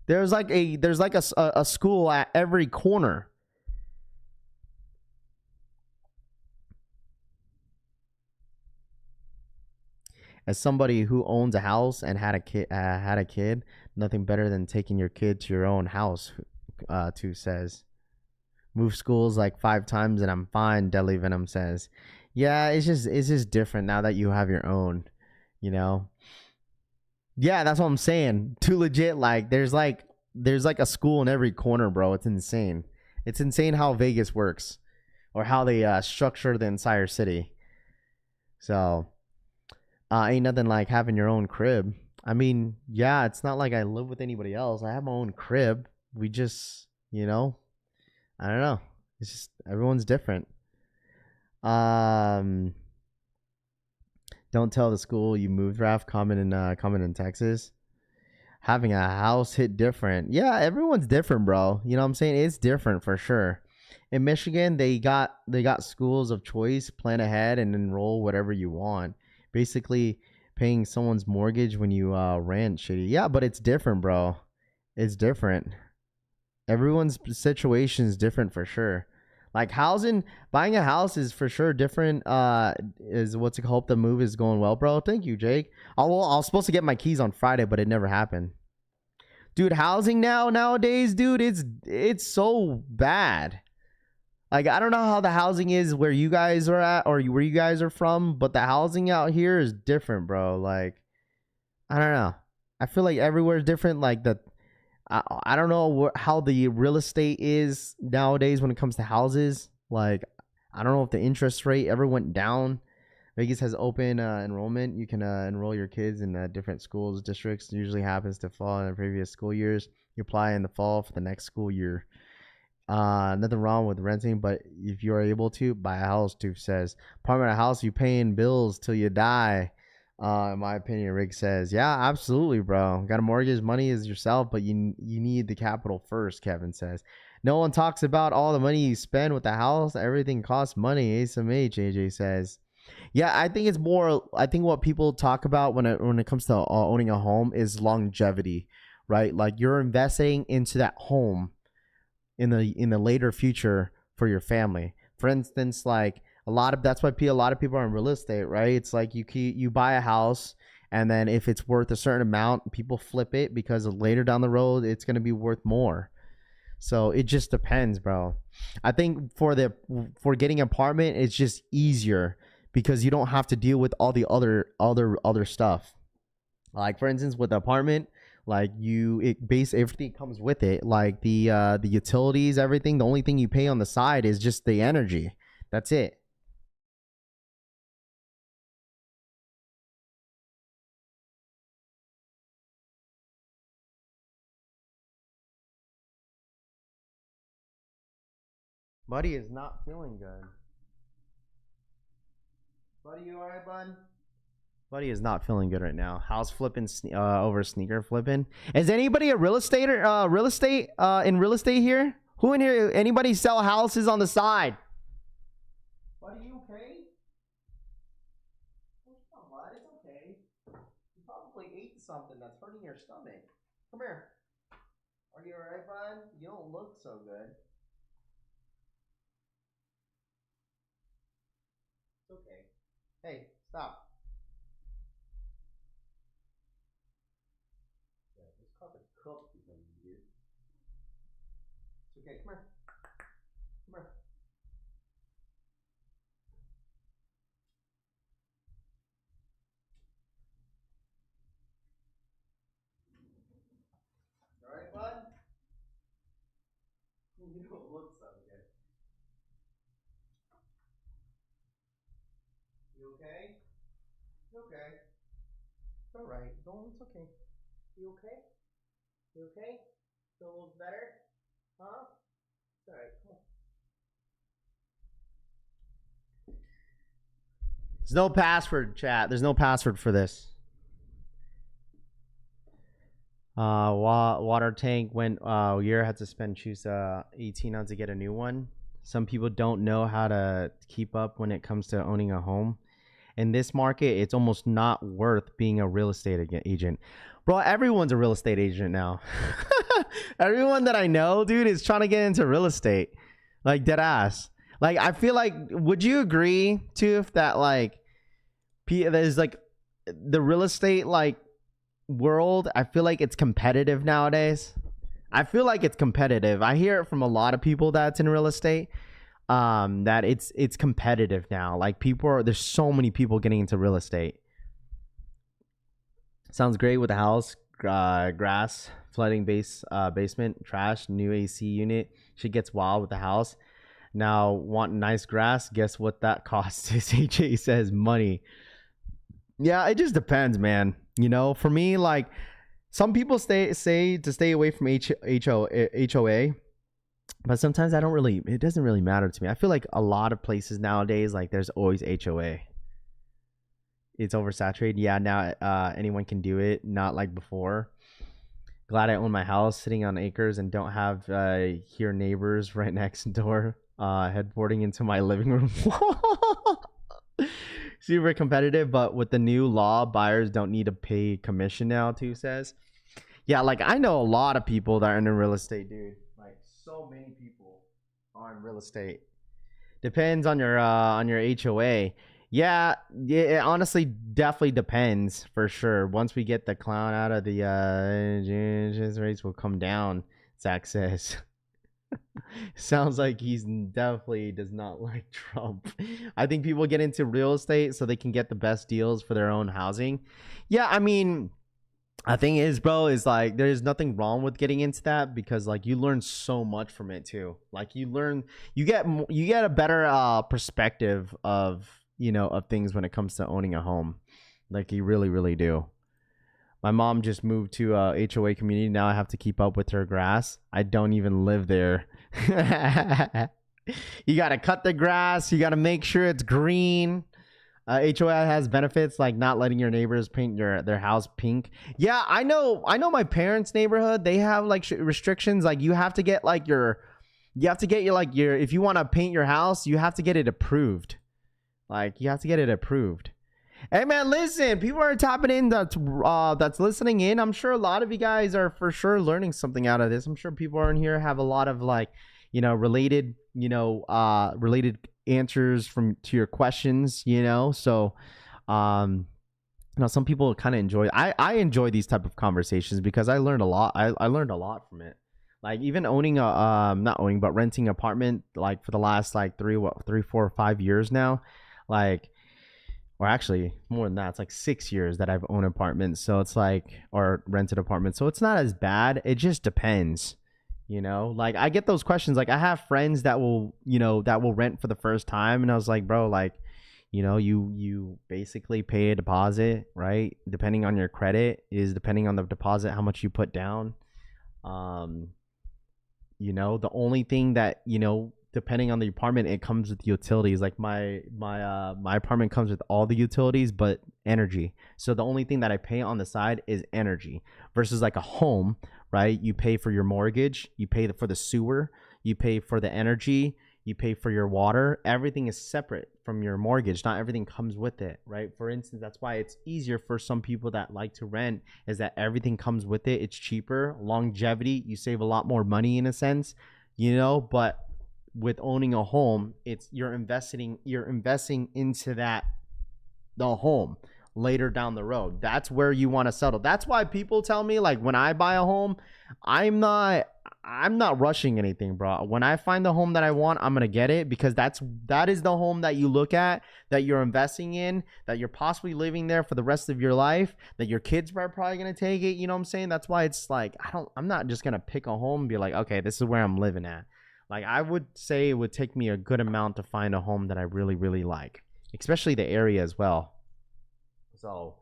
There's like a school at every corner. As somebody who owns a house and had a kid, nothing better than taking your kid to your own house. Two says, move schools like 5 times and I'm fine. Deadly Venom says, yeah, it's just different now that you have your own, you know. Yeah, that's what I'm saying. Too legit. Like there's like a school in every corner, bro. It's insane. It's insane how Vegas works, or how they structure the entire city. So. Ain't nothing like having your own crib. I mean, yeah, it's not like I live with anybody else. I have my own crib. We just, you know, I don't know. It's just everyone's different. Don't tell the school you moved, Raf. Comment in Texas. Having a house hit different. Yeah, everyone's different, bro. You know what I'm saying? It's different for sure. In Michigan, they got schools of choice. Plan ahead and enroll whatever you want. Basically paying someone's mortgage when you rent shitty. Yeah, but it's different, bro. It's different. Everyone's situation is different for sure. Like buying a house is for sure different. Is what's it called? Hope the move is going well, bro. Thank you, Jake. I was supposed to get my keys on Friday, but it never happened. Dude, housing nowadays, dude, it's so bad. Like, I don't know how the housing is where you guys are at or where you guys are from, but the housing out here is different, bro. Like, I don't know. I feel like everywhere is different. Like, I don't know how the real estate is nowadays when it comes to houses. Like, I don't know if the interest rate ever went down. Vegas has open enrollment. You can enroll your kids in different schools, districts. It usually happens to fall in the previous school years. You apply in the fall for the next school year. Nothing wrong with renting, but if you're able to buy a house, Tooth says. Apartment or house, you paying bills till you die. In my opinion, Rick says, yeah, absolutely, bro. Got a mortgage, money is yourself, but you need the capital first, Kevin says. No one talks about all the money you spend with the house. Everything costs money. ASMH, AJ says. Yeah, I think it's more, I think what people talk about when it comes to owning a home is longevity, right? Like you're investing into that home in the later future for your family. For instance, like that's why a lot of people are in real estate, right? It's like you buy a house and then if it's worth a certain amount, people flip it because later down the road it's going to be worth more. So it just depends, bro. I think for getting an apartment, it's just easier because you don't have to deal with all the other stuff. Like for instance, with the apartment, like everything comes with it, like the utilities, everything. The only thing you pay on the side is just the energy. That's it. Buddy is not feeling good. Buddy, you alright, bud? Buddy is not feeling good right now. House flipping over sneaker flipping. Is anybody a real estate in real estate here? Who in here? Anybody sell houses on the side? Buddy, you okay? Oh, bud, it's okay. You probably ate something that's hurting your stomach. Come here. Are you alright, bud? You don't look so good. It's okay. Hey, stop. It's okay, come here. Come here. Alright, bud? You don't look so good. You okay? You okay? It's alright. Don't, it's okay. You okay? You okay? Still a little better? Huh? All right, cool. There's no password, chat. There's no password for this. Water tank went year had to spend choose 18 on to get a new one. Some people don't know how to keep up when it comes to owning a home. In this market, it's almost not worth being a real estate agent. Bro, everyone's a real estate agent now. Everyone that I know, dude, is trying to get into real estate. Like, dead ass. Like, I feel like, would you agree, too, if that, like, there's, like, the real estate, like, world, I feel like it's competitive nowadays. I feel like it's competitive. I hear it from a lot of people that's in real estate, that it's competitive now. Like, there's so many people getting into real estate. Sounds great with the house, grass, flooding basement, trash, new AC unit. Shit gets wild with the house. Now, want nice grass? Guess what that costs? HA says money. Yeah, it just depends, man. You know, for me, like, some people say to stay away from HOA, but sometimes it doesn't really matter to me. I feel like a lot of places nowadays, like, there's always HOA. It's oversaturated. Yeah, now anyone can do it, not like before. Glad I own my house sitting on acres and don't have hear neighbors right next door headboarding into my living room. Super competitive, but with the new law, buyers don't need to pay commission now, too, says. Yeah, like, I know a lot of people that are in real estate, dude. Like, so many people are in real estate. Depends on your HOA. Yeah, it honestly definitely depends, for sure. Once we get the clown out of the interest rates will come down, Zach says. Sounds like he's definitely does not like Trump. I think people get into real estate so they can get the best deals for their own housing. Yeah, I mean, the thing is, bro, is like, there's nothing wrong with getting into that, because like, you learn so much from it too. Like, you get a better perspective of, you know, of things when it comes to owning a home. Like, you really, really do. My mom just moved to HOA community. Now I have to keep up with her grass. I don't even live there. You got to cut the grass. You got to make sure it's green. HOA has benefits like not letting your neighbors paint their house pink. Yeah, I know my parents' neighborhood, they have like restrictions. Like, you have to get your if you want to paint your house, you have to get it approved. Like, you have to get it approved. Hey, man, listen, people are tapping in that's listening in. I'm sure a lot of you guys are for sure learning something out of this. I'm sure people are in here have a lot of, like, you know, related answers to your questions, you know. So, you know, some people kind of enjoy. I enjoy these type of conversations because I learned a lot. I learned a lot from it. Like, even but renting apartment, like, for the last like 3, 4, 5 years now, like. Or actually more than that, it's like 6 years that I've owned apartments. So it's like, or rented apartments. So it's not as bad. It just depends, you know. Like, I get those questions. Like, I have friends that will rent for the first time, and I was like, bro, like, you know, you basically pay a deposit, right? Depending on your credit is depending on the deposit, how much you put down. You know, the only thing that, you know, depending on the apartment, it comes with utilities. Like, my apartment comes with all the utilities but energy. So the only thing that I pay on the side is energy, versus like a home, right? You pay for your mortgage, you pay for the sewer, you pay for the energy, you pay for your water. Everything is separate from your mortgage. Not everything comes with it, right? For instance, that's why it's easier for some people that like to rent, is that everything comes with it. It's cheaper, longevity, you save a lot more money in a sense, you know. But with owning a home, it's you're investing into the home later down the road. That's where you want to settle. That's why people tell me, like, when I buy a home, I'm not rushing anything, bro. When I find the home that I want, I'm gonna get it, because that is the home that you look at, that you're investing in, that you're possibly living there for the rest of your life, that your kids are probably gonna take it. You know what I'm saying? That's why it's like, I'm not just gonna pick a home and be like, okay, this is where I'm living at. Like, I would say it would take me a good amount to find a home that I really, really like, especially the area as well. So,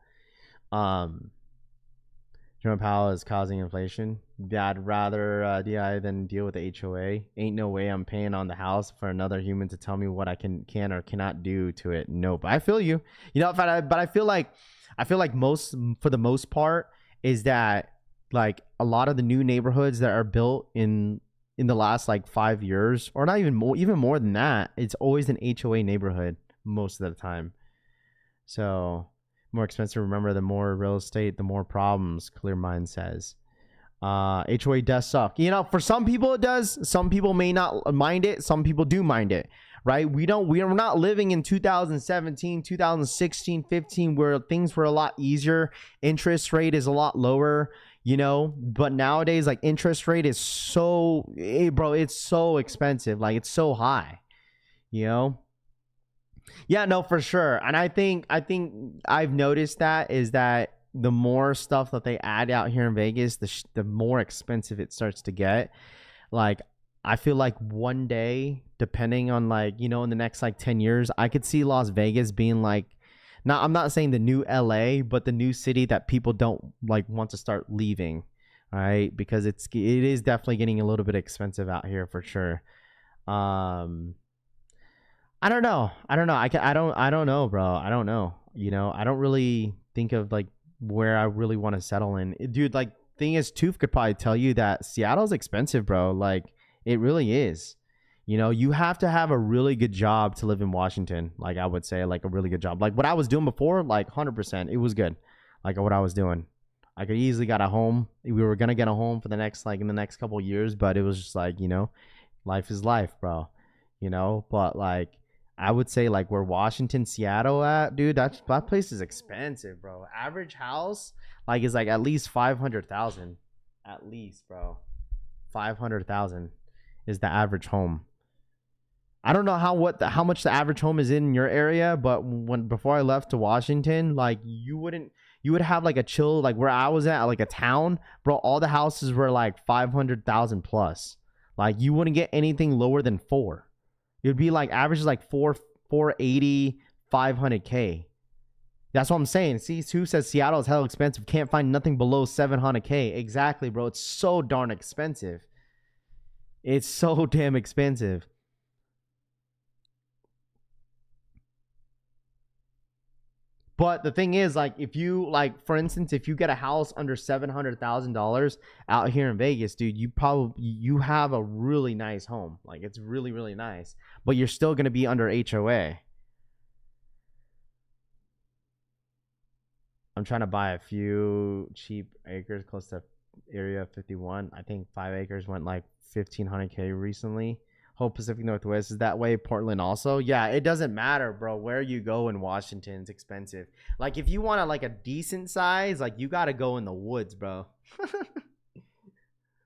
Jerome Powell is causing inflation. Yeah, I'd rather DI than deal with the HOA. Ain't no way I'm paying on the house for another human to tell me what I can or cannot do to it. Nope. I feel you. You know, but I feel like for the most part is that like a lot of the new neighborhoods that are built in the last like 5 years, or not even more than that, it's always an HOA neighborhood most of the time. So more expensive. Remember, the more real estate, the more problems. Clear Mind says. HOA does suck. You know, for some people it does. Some people may not mind it. Some people do mind it, right? We are not living in 2017, 2016, 15, where things were a lot easier. Interest rate is a lot lower, you know, but nowadays, like, interest rate is so, bro, it's so expensive. Like, it's so high, you know? Yeah, no, for sure. And I think I've noticed that is that the more stuff that they add out here in Vegas, the more expensive it starts to get. Like, I feel like one day, depending on, like, you know, in the next like 10 years, I could see Las Vegas being like, now I'm not saying the new LA, but the new city that people don't like want to start leaving, right? Because it is definitely getting a little bit expensive out here for sure. I don't know. I don't know, bro. I don't know. You know, I don't really think of like where I really want to settle in. Dude, like, thing is, Tooth could probably tell you that Seattle's expensive, bro. Like, it really is. You know, you have to have a really good job to live in Washington. Like, I would say, like, a really good job. Like what I was doing before, like 100%, it was good. Like what I was doing, I could easily got a home. We were gonna get a home for the next, like, in the next couple of years, but it was just like, you know, life is life, bro. You know, but like, I would say like where Washington, Seattle at, dude, that place is expensive, bro. Average house like is like at least 500,000, at least, bro. 500,000 is the average home. I don't know how much the average home is in your area, but before I left to Washington, like you would have like a chill, like where I was at, like a town, bro. All the houses were like 500,000 plus. Like you wouldn't get anything lower than 4. It would be like average is like 480, 500K. That's what I'm saying. See, who says Seattle is hell expensive? Can't find nothing below 700K. Exactly, bro. It's so darn expensive. It's so damn expensive. But the thing is, like, if you, like, for instance, if you get a house under $700,000 out here in Vegas, dude, you have a really nice home. Like, it's really, really nice. But you're still going to be under HOA. I'm trying to buy a few cheap acres close to Area 51. I think 5 acres went like 1,500K recently. Hope Pacific Northwest is that way. Portland also. Yeah, it doesn't matter, bro. Where you go in Washington, it's expensive. Like, if you want like a decent size, like, you got to go in the woods, bro.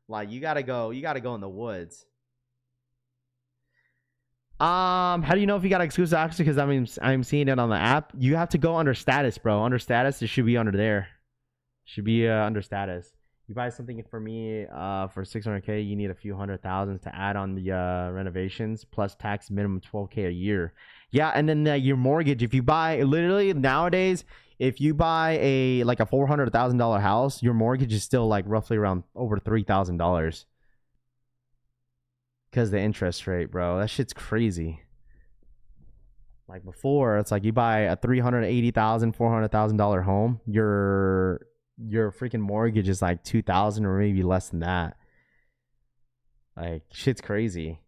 Like, you got to go in the woods. How do you know if you got exclusive access? Because I mean, I'm seeing it on the app. You have to go under status, bro. Under status, it should be under there. Should be under status. You buy something for me for 600K, you need a few $100,000 to add on the renovations plus tax, minimum 12K a year. Yeah, and then your mortgage. If you buy, literally nowadays, if you buy a $400,000 house, your mortgage is still like roughly around over $3,000 because the interest rate, bro. That shit's crazy. Like before, it's like you buy a $380,000, $400,000 home, your freaking mortgage is like $2,000 or maybe less than that. Like, shit's crazy.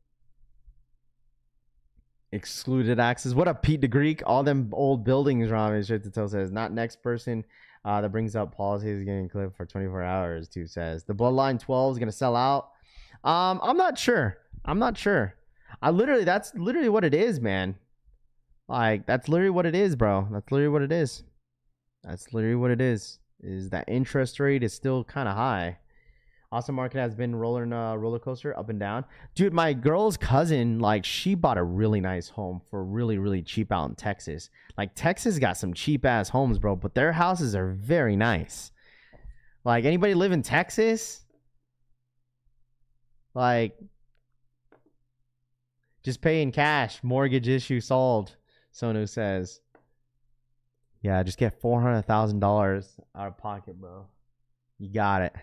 Excluded access. What up, Pete the Greek? All them old buildings around me. Shit to tell says not next person that brings up policies getting clipped for 24 hours. Too says the Bloodline 12 is gonna sell out. I'm not sure. That's literally what it is, man. Like, that's literally what it is, bro. That's literally what it is. Is that interest rate is still kind of high. Austin market has been roller coaster up and down. Dude, my girl's cousin, like, she bought a really nice home for really, really cheap out in Texas. Like, Texas got some cheap ass homes, bro, but their houses are very nice. Like, anybody live in Texas? Like, just pay in cash. Mortgage issue solved, Sonu says. Yeah, just get $400,000 out of pocket, bro. You got it.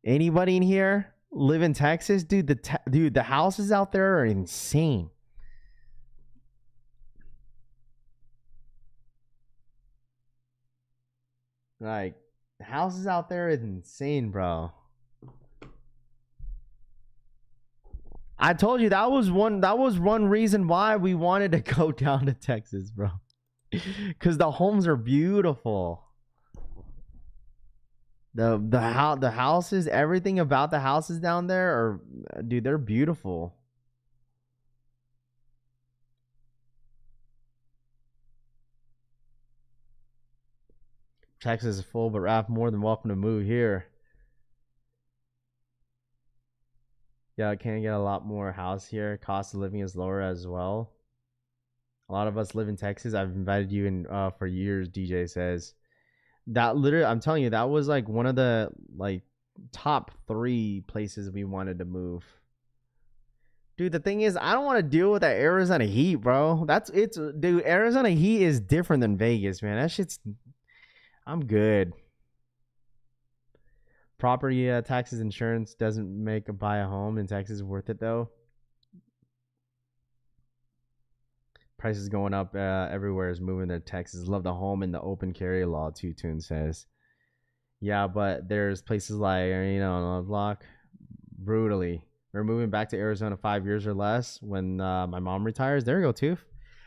Anybody in here live in Texas? Dude, the houses out there are insane. Like, the houses out there is insane, bro. I told you that was one reason why we wanted to go down to Texas, bro. Cuz the homes are beautiful. The houses, everything about the houses down there are, dude, they're beautiful. Texas is full, but Raph more than welcome to move here. Yeah, I can get a lot more house here. Cost of living is lower as well. A lot of us live in Texas. I've invited you in for years, DJ says. That literally, I'm telling you, that was like one of the like top 3 places we wanted to move. Dude, the thing is, I don't want to deal with that Arizona heat, bro. Dude, Arizona heat is different than Vegas, man. That shit's, I'm good. Property taxes, insurance doesn't make buy a home in Texas worth it though. Prices going up everywhere is moving to Texas. Love the home and the open carry law, Two Tune says. Yeah, but there's places like, Love Block. Brutally. We're moving back to Arizona 5 years or less when my mom retires. There you go, Toof.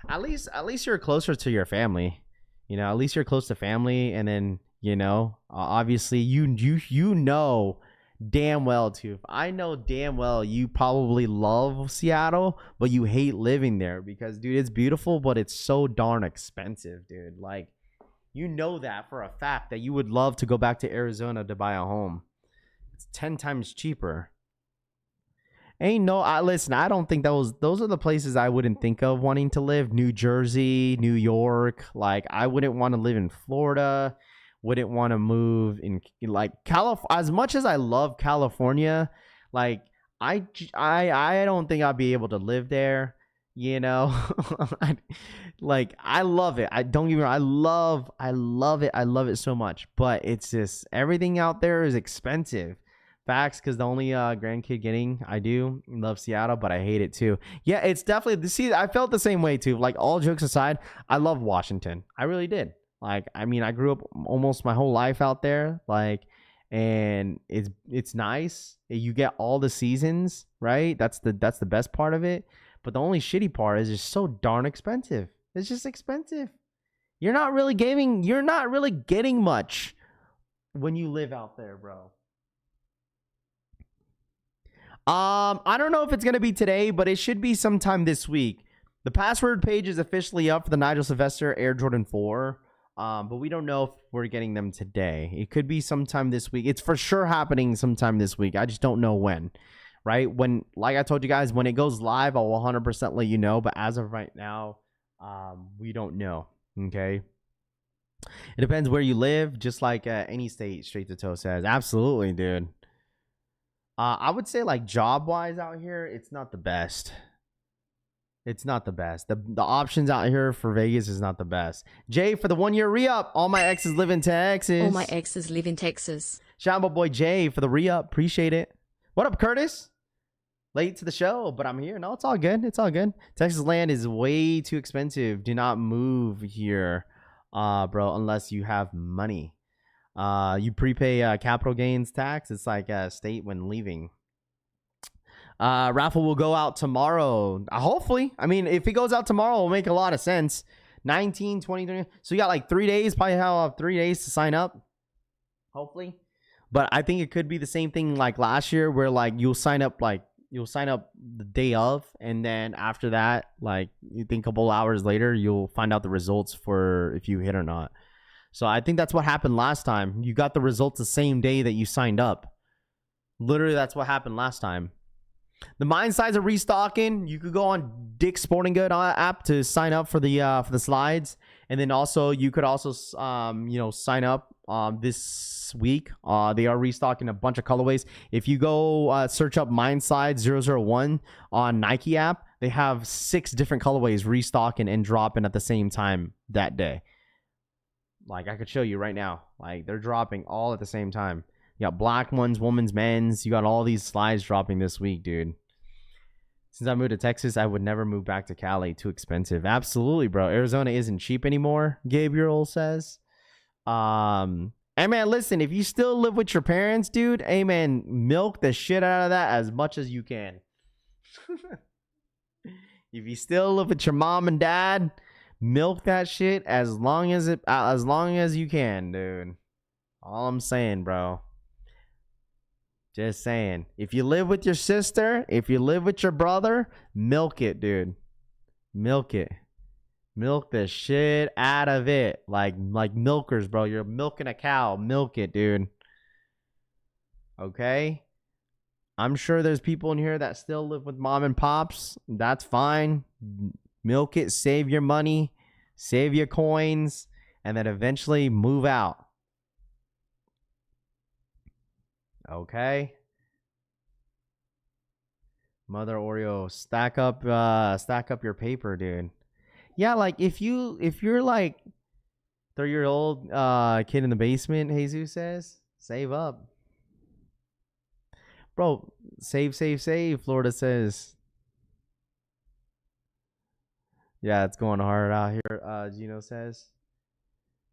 At least you're closer to your family. At least you're close to family, and then obviously you know damn well, Toof. I know damn well you probably love Seattle, but you hate living there because, dude, it's beautiful, but it's so darn expensive, dude. Like, that for a fact that you would love to go back to Arizona to buy a home. It's 10 times cheaper. Listen, I don't think those are the places I wouldn't think of wanting to live. New Jersey, New York. Like, I wouldn't want to live in Florida. Wouldn't want to move in like California. As much as I love California, like I don't think I'd be able to live there. Like, I love it. I don't get me wrong. I love it. I love it so much. But it's just everything out there is expensive. Facts, because the only grandkid getting, I do love Seattle, but I hate it too. Yeah, it's definitely, see, I felt the same way too. Like, all jokes aside, I love Washington. I really did. Like, I mean, I grew up almost my whole life out there. Like, and it's nice. You get all the seasons, right? That's the best part of it. But the only shitty part is it's so darn expensive. It's just expensive. You're not really getting much when you live out there, bro. I don't know if it's gonna be today, but it should be sometime this week. The password page is officially up for the Nigel Sylvester Air Jordan 4. But we don't know if we're getting them today. It could be sometime this week. It's for sure happening sometime this week. I just don't know when, right? When, like I told you guys, when it goes live, I'll 100% let you know. But as of right now, we don't know, okay? It depends where you live, just like any state, Straight to Toe says. Absolutely, dude. I would say, like, job-wise out here, it's not the best. It's not the best. The options out here for Vegas is not the best. Jay, for the 1 year re-up, all my exes live in Texas. All my exes live in Texas. Shout out my boy Jay for the re-up. Appreciate it. What up, Curtis? Late to the show, but I'm here. No, it's all good. It's all good. Texas land is way too expensive. Do not move here, bro, unless you have money. You prepay capital gains tax. It's like a state when leaving. Raffle will go out tomorrow. Hopefully. I mean, if it goes out tomorrow, it'll make a lot of sense. 19, 20, 30. So you got like 3 days. Probably have 3 days to sign up. Hopefully. But I think it could be the same thing like last year where like you'll sign up the day of. And then after that, like you think a couple hours later, you'll find out the results for if you hit or not. So I think that's what happened last time. You got the results the same day that you signed up. Literally, that's what happened last time. The mine sides are restocking. You could go on Dick's Sporting Good app to sign up for the slides, and then also you could also sign up this week. They are restocking a bunch of colorways. If you go search up mine side 001 on Nike app, they have 6 different colorways restocking and dropping at the same time that day. Like, I could show you right now. Like, they're dropping all at the same time. You got black ones, women's, men's. You got all these slides dropping this week, dude. Since I moved to Texas, I would never move back to Cali. Too expensive. Absolutely, bro. Arizona isn't cheap anymore, Gabriel says. Hey, man, listen. If you still live with your parents, dude, hey, man, milk the shit out of that as much as you can. If you still live with your mom and dad, milk that shit as long as you can, dude. All I'm saying, bro. Just saying. If you live with your sister, if you live with your brother, milk it, dude. Milk it. Milk the shit out of it. Like milkers, bro. You're milking a cow. Milk it, dude. Okay? I'm sure there's people in here that still live with mom and pops. That's fine. Milk it. Save your money. Save your coins. And then eventually move out. Okay. Mother Oreo, stack up your paper, dude. Yeah, like if you're like 30-year-old kid in the basement, Jesus says, save up. Bro, save, Florida says. Yeah, it's going hard out here, Gino says.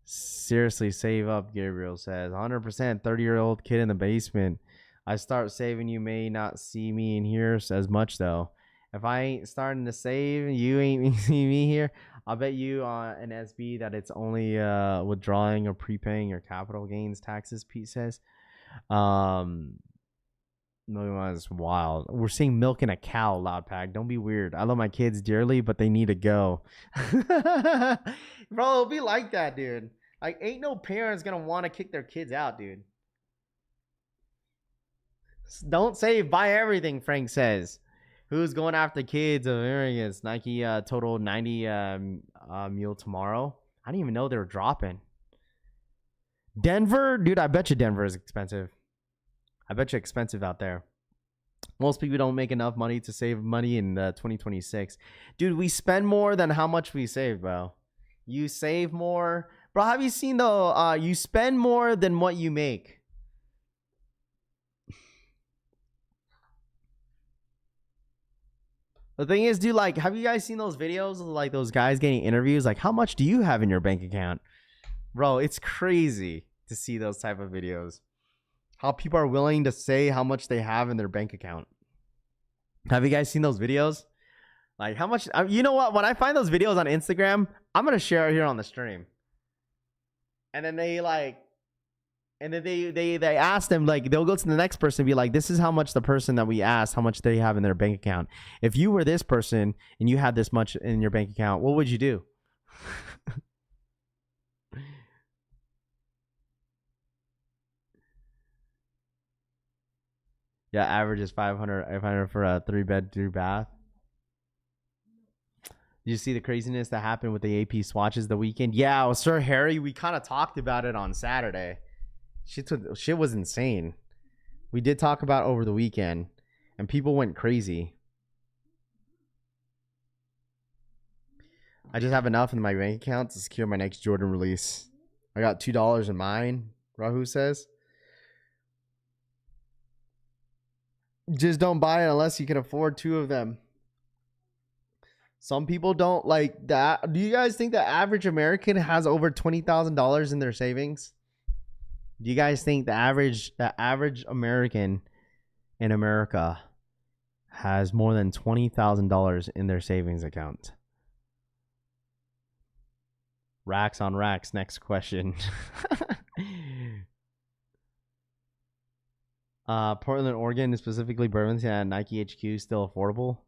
Seriously, save up, Gabriel says. 100% 30-year-old kid in the basement. I start saving, you may not see me in here as much, though. If I ain't starting to save, you ain't see me here. I'll bet you on an SB that it's only withdrawing or prepaying your capital gains taxes, Pete says. No, that's wild. We're seeing milk in a cow, Loud Pack. Don't be weird. I love my kids dearly, but they need to go. Bro, it'll be like that, dude. Like, ain't no parents gonna want to kick their kids out, dude. Don't save, buy everything, Frank says. Who's going after kids of arrogance? Nike total 90 mule tomorrow. I didn't even know they were dropping. Denver? Dude, I bet you Denver is expensive. I bet you expensive out there. Most people don't make enough money to save money in 2026. Dude, we spend more than how much we save, bro. You save more. Bro, have you seen the you spend more than what you make? The thing is, dude, like, have you guys seen those videos of like those guys getting interviews? Like, how much do you have in your bank account? Bro, it's crazy to see those type of videos. How people are willing to say how much they have in their bank account. Have you guys seen those videos? Like, how much? You know what? When I find those videos on Instagram, I'm going to share it here on the stream. And then they like, and then they ask them, like, they'll go to the next person and be like, this is how much the person that we asked, how much they have in their bank account. If you were this person and you had this much in your bank account, what would you do? Yeah, average is 500 for a 3-bed, 3-bath. Did you see the craziness that happened with the AP swatches the weekend? Yeah, well, Sir Harry, we kind of talked about it on Saturday. Shit was insane. We did talk about it over the weekend, and people went crazy. I just have enough in my bank account to secure my next Jordan release. I got $2 in mine, Rahu says. Just don't buy it unless you can afford 2 of them. Some people don't like that. Do you guys think the average American has over $20,000 in their savings? Do you guys think the average American in America has more than $20,000 in their savings account? Racks on racks. Next question. Portland, Oregon, specifically Birmingham, Nike HQ, still affordable.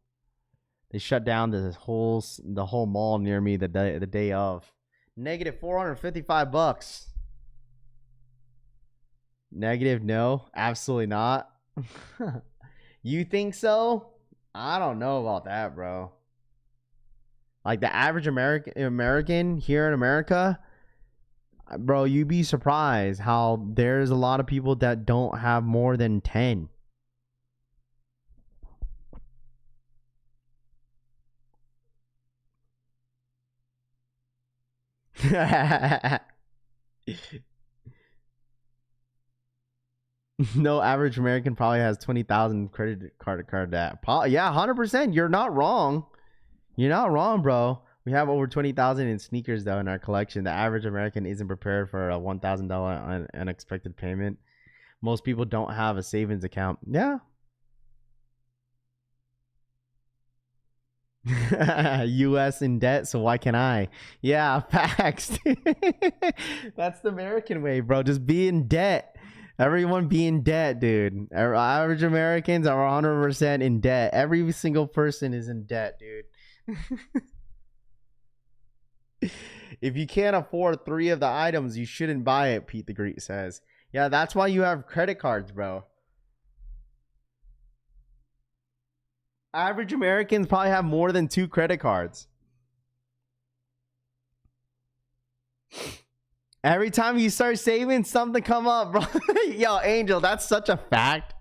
They shut down the whole mall near me the day of. Negative $455. Negative, no, absolutely not. You think so? I don't know about that, bro. Like the average American here in America, bro, you'd be surprised how there's a lot of people that don't have more than 10. No average American probably has 20,000 credit card debt. Yeah, 100%. You're not wrong. You're not wrong, bro. We have over 20,000 in sneakers though in our collection. The average American isn't prepared for a $1,000 unexpected payment. Most people don't have a savings account. Yeah. US in debt, so why can't I? Yeah, facts. That's the American way, bro. Just be in debt. Everyone be in debt, dude. Average Americans are 100% in debt. Every single person is in debt, dude. If you can't afford 3 of the items, you shouldn't buy it, Pete the Greek says. Yeah, that's why you have credit cards, bro. Average Americans probably have more than 2 credit cards. Every time you start saving, something come up, bro. Yo, Angel, that's such a fact.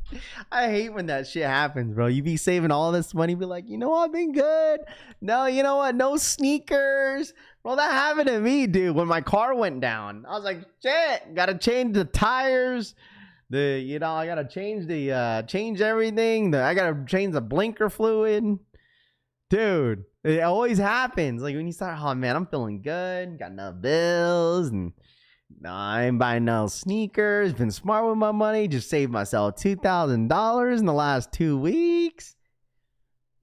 I hate when that shit happens, bro. You be saving all this money, be like, you know what, I've been good. No, you know what? No sneakers. Bro, that happened to me, dude, when my car went down. I was like, shit, gotta change the tires. I gotta change everything. I gotta change the blinker fluid. Dude, it always happens. Like when you start, oh man, I'm feeling good. Got no bills and I ain't buying no sneakers. Been smart with my money. Just saved myself $2,000 in the last 2 weeks.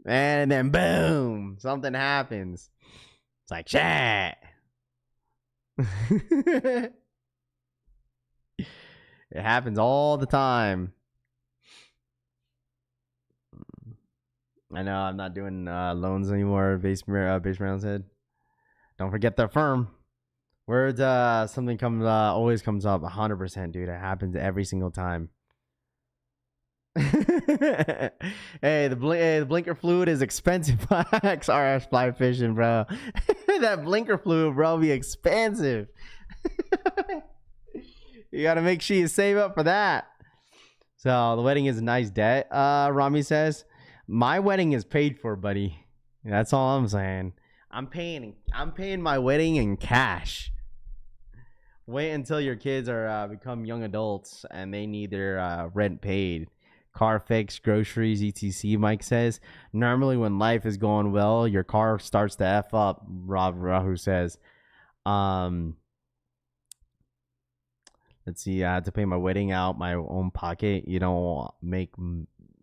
And then boom, something happens. It's like, shit. It happens all the time. I know I'm not doing loans anymore. Base Brown said. Don't forget the firm. Words, something always comes up 100%, dude. It happens every single time. Hey, the blinker fluid is expensive. XRS fly fishing, bro. That blinker fluid, bro, be expensive. You gotta make sure you save up for that. So the wedding is a nice debt. Rami says, my wedding is paid for, buddy. That's all I'm saying. I'm paying my wedding in cash. Wait until your kids are become young adults and they need their rent paid. Car fixed, groceries, etc. Mike says, normally when life is going well, your car starts to F up. Rob Rahu says, let's see, I had to pay my wedding out my own pocket. You don't make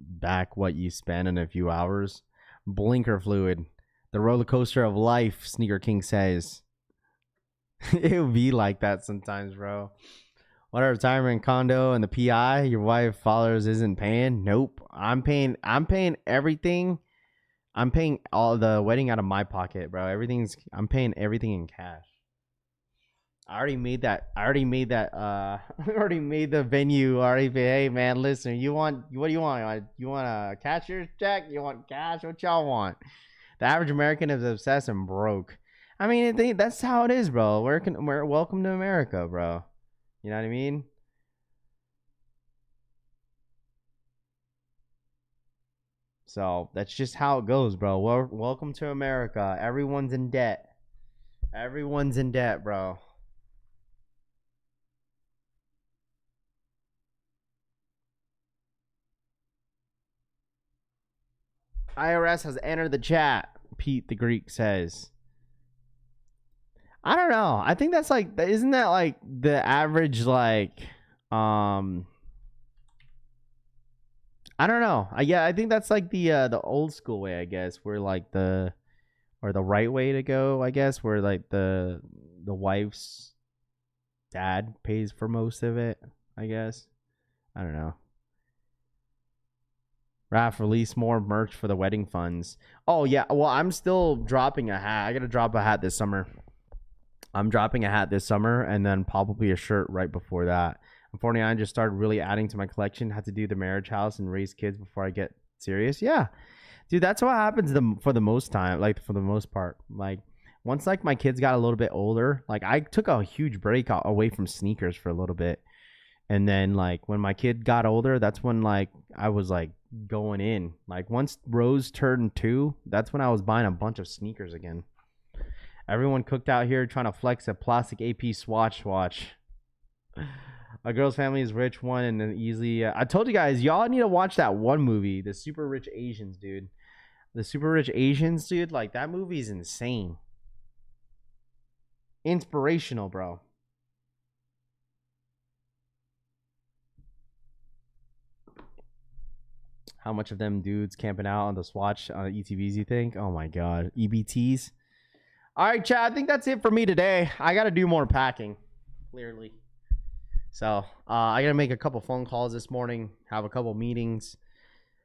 back what you spend in a few hours. Blinker fluid, the roller coaster of life, Sneaker King says. It would be like that sometimes, bro. What a retirement condo and the PI your wife fathers isn't paying? Nope. I'm paying everything. I'm paying all the wedding out of my pocket, bro. I'm paying everything in cash. I already made that. I already made the venue. Hey man, listen. What do you want? You want a cashier's check? You want cash? What y'all want? The average American is obsessed and broke. I mean, that's how it is, bro. Welcome to America, bro. You know what I mean? So that's just how it goes, bro. Welcome to America. Everyone's in debt. Everyone's in debt, bro. IRS has entered the chat, Pete the Greek says. I don't know. I think that's like, isn't that like the average, like, I don't know. I think that's like the old school way, I guess, where like the right way to go, I guess, where like the wife's dad pays for most of it, I guess. I don't know. Raph, release more merch for the wedding funds. Oh yeah, well I'm still dropping a hat. I gotta drop a hat this summer. I'm dropping a hat this summer and then probably a shirt right before that. I'm 49. I just started really adding to my collection. Had to do the marriage house and raise kids before I get serious. Yeah, dude, that's what happens for the most time. Like for the most part, like once like my kids got a little bit older, like I took a huge break away from sneakers for a little bit, and then like when my kid got older, that's when like I was like going in. Like once Rose turned 2, that's when I was buying a bunch of sneakers again. Everyone cooked out here trying to flex a plastic AP Swatch watch. A girl's family is rich one and then easily. I told you guys, y'all need to watch that one movie, The Super Rich Asians, dude. The Super Rich Asians, dude. Like, that movie is insane. Inspirational, bro. How much of them dudes camping out on the Swatch ETVs you think? Oh my god. EBTs. All right, chat. I think that's it for me today. I got to do more packing, clearly. So I got to make a couple phone calls this morning, have a couple meetings,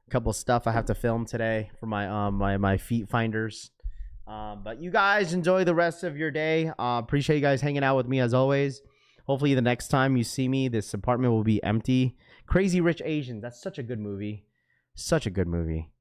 a couple stuff I have to film today for my my feet finders. But you guys enjoy the rest of your day. Appreciate you guys hanging out with me as always. Hopefully the next time you see me, this apartment will be empty. Crazy Rich Asians. That's such a good movie. Such a good movie.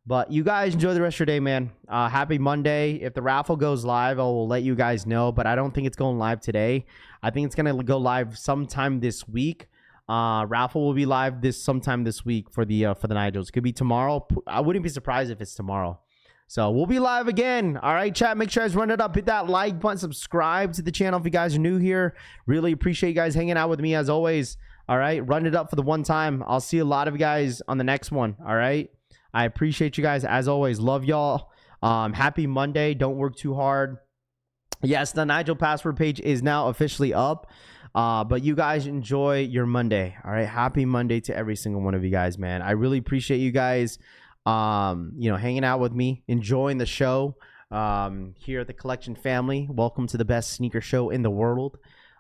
But you guys enjoy the rest of your day, man. Happy Monday. If the raffle goes live, I will let you guys know. But I don't think it's going live today. I think it's going to go live sometime this week. Raffle will be live sometime this week for the Nigels. Could be tomorrow. I wouldn't be surprised if it's tomorrow. So we'll be live again. All right, chat. Make sure you guys run it up. Hit that like button. Subscribe to the channel if you guys are new here. Really appreciate you guys hanging out with me as always. All right, run it up for the one time. I'll see a lot of you guys on the next one. All right. I appreciate you guys as always. Love y'all. Happy Monday. Don't work too hard. Yes, the Nigel password page is now officially up. But you guys enjoy your Monday. All right. Happy Monday to every single one of you guys, man. I really appreciate you guys, hanging out with me, enjoying the show here at the Collection family. Welcome to the best sneaker show in the world.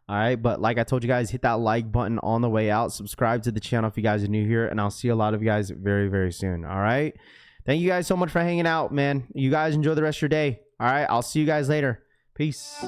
All right, but like I told you guys, hit that like button on the way out. Subscribe to the channel if you guys are new here, and I'll see a lot of you guys very, very soon. All right, thank you guys so much for hanging out, man. You guys enjoy the rest of your day. All right, I'll see you guys later. Peace.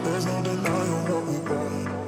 There's no denying what we want.